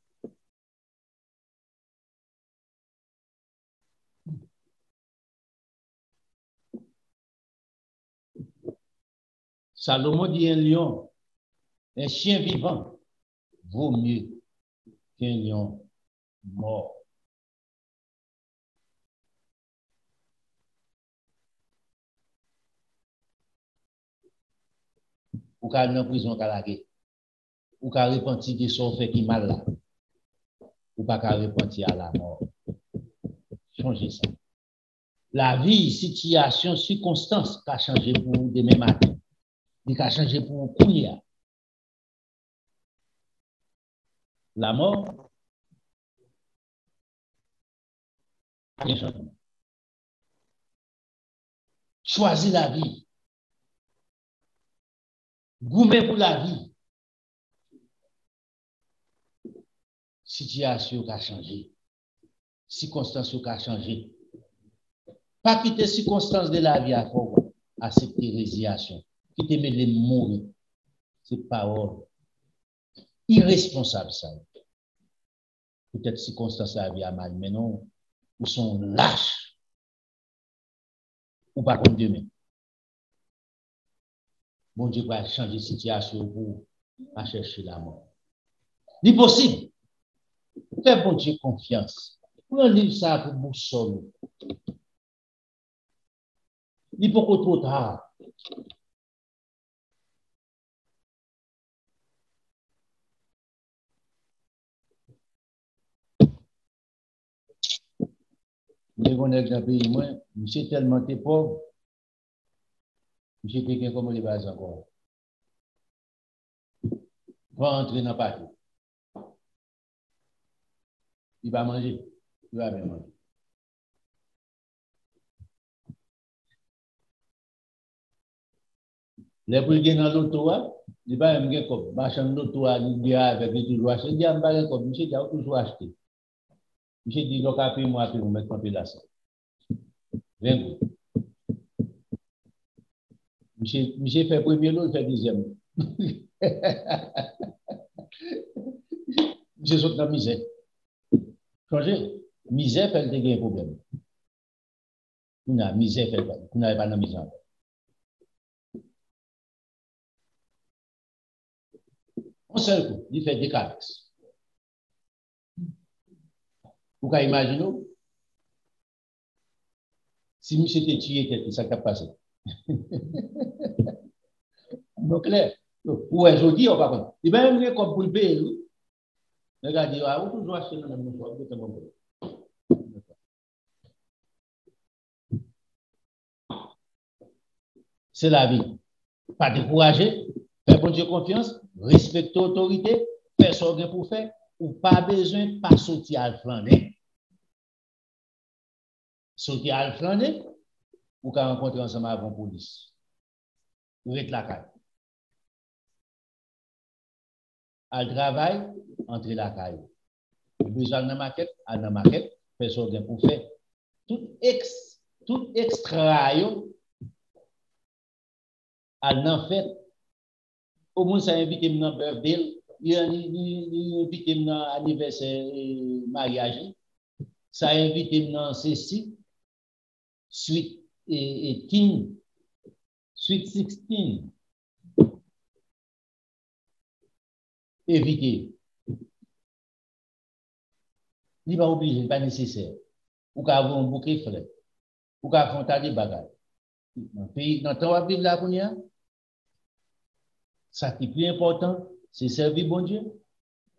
Salomon dit un lion, un chien vivant vaut mieux qu'un lion mort. Ou qu'à aller en prison calagué, ou qu'à repentir de son fait qui mal là, ou pas qu'à repentir à la mort. Changez ça. La vie, situation, circonstance, qu'a changé pour demain matin. Il qu'a changé pour Kounia. La mort, rien changement. Choisis la vie. Gourmet pour la vie. Situation qui a changé. Circonstances qui a changé. Pas quitter circonstances de la vie à fond, accepter résiliation. Quitter les mourir. C'est parole irresponsable, ça. Peut-être circonstances de la vie à mal, mais non, ou sont lâches. Ou pas comme demain. Bon Dieu va changer de situation pour chercher la mort. C'est possible. Fais bon Dieu confiance. Pour un livre ça pour boussole. Il faut qu'on trop tard. Mais on est dans le pays, moi, je suis tellement pauvre, je suis quelqu'un comme les bases encore. Va entrer dans le parti. Il va manger. Il va bien manger. Les poules dans l'auto, il va me dire comme, marchand l'auto, il dit avec les tout acheter. Il dit, je vais comme, monsieur, il a toujours acheté. Monsieur dit, donc, après moi, puis vous mettez un peu là. 20 gouttes. Monsieur fait premier lot, il fait deuxième. Monsieur saute dans la misère. Changer. Misère fait le problème. Vous n'avez misère fait pas. Vous n'avez pas de misère. Un seul coup, il fait des caresses. Vous pouvez imaginer, si monsieur était tué, ça qui passé. Donc, là, ou aujourd'hui, on va pas. Il va même comme pour le payer. Regardez, vous toujours acheter dans le monde. C'est la vie. Pas décourager, faire bon Dieu confiance, respecter l'autorité, faire ce qu'on pour faire, ou pas besoin de pas sortir à le flaner. Sortir à le flaner, ou qu'à rencontrer ensemble avec la police. Ou être la caille. À le travail, entrer la caille. Besoin de maquette, à la maquette, faire ce qu'on pour faire. Tout extra, à l'en fait, au moins ça invite dans birthday, il invite dans anniversaire mariage, ça invite dans ceci, suite et teen, suite 16, éviter. Il va oublier, pas nécessaire. Ou qu'à avoir un bouquet frais, ou qu'à affronter des bagages. Dans le pays, dans le temps où vivre là, ça qui est plus important, c'est servir bon Dieu,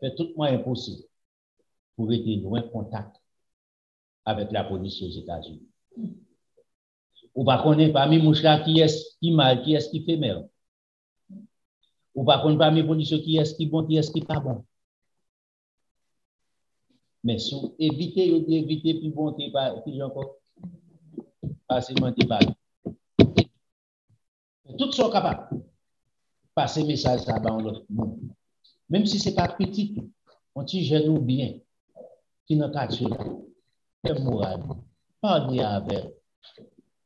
faire tout moyen possible pour être loin de contact avec la police aux États-Unis. Ou pas connaître parmi mouchard qui est qui mal, qui est qui fait mal. Ou pas connaître parmi police qui est qui bon, qui est qui pas bon. Mais sous éviter plus bon qui pas qui encore passer mentir pas. Tout sont capables passer message ça dans l'autre monde. Même si c'est pas petit, on t'y gêne bien qui n'a qu'à tuer. C'est moral. Parlez avec.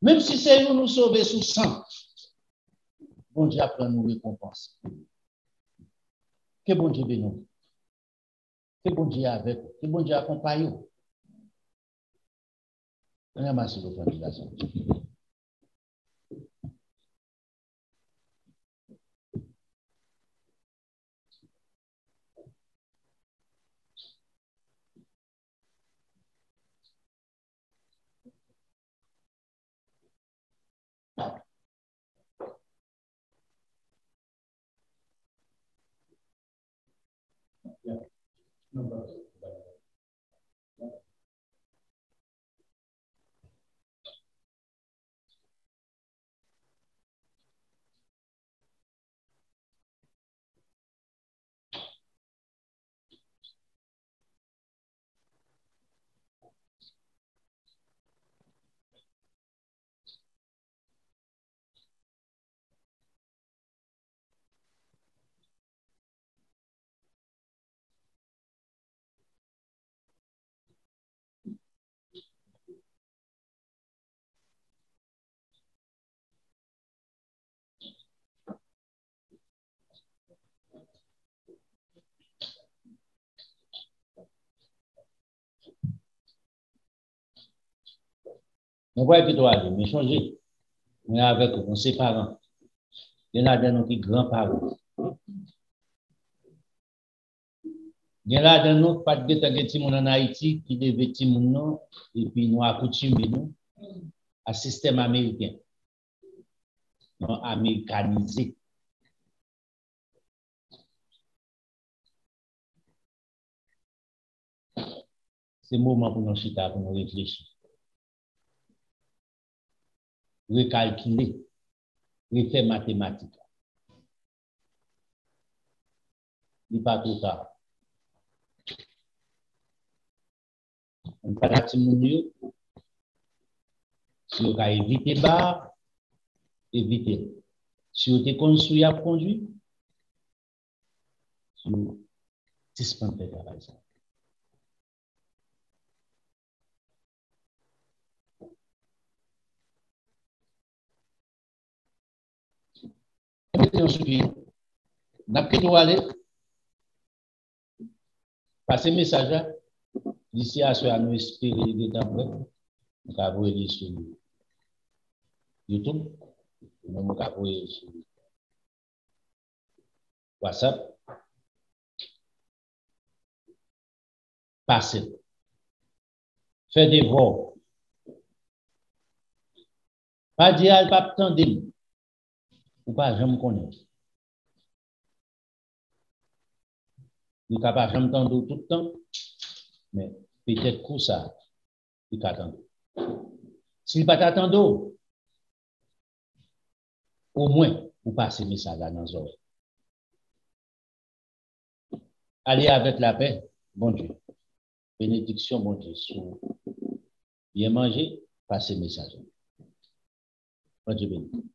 Même si c'est nous sauver sous sang, bon Dieu apprend nous récompense. Que bon Dieu bénisse. Que bon Dieu avec. Que bon Dieu accompagne. On a massé votre organisation. On voit que tu aller, mais changer. Mais avec ses parents. Il y en a dans nos grands-parents. Il y en a dans nos pas de petit monde en Haïti qui devait petit monde et puis nous accoutumer nous à système américain. Non américanisé. C'est le moment pour nous chita, pour nous réfléchir. Recalculer, refaire mathématiques. Il n'est pas tout tard. On va la timonio. Si on a évité bar, éviter. Si on te construit à conduire, si on suspend le travail. D'après nous aller, passer message d'ici à ce à nous espérer des temps près. Nous avons aller sur YouTube, nous avons aller sur WhatsApp. Passer. Faire des voix. Pas dire à pas attendre ou pas jamais connaître. Il n'est pas jamais attendre tout le temps, mais peut-être pour ça, il t'attend. S'il ne pas t'attendre, au moins, vous passez message dans nos oreilles. Allez avec la paix, bon Dieu. Bénédiction, bon Dieu. Bien manger, passez message. Bon Dieu béni.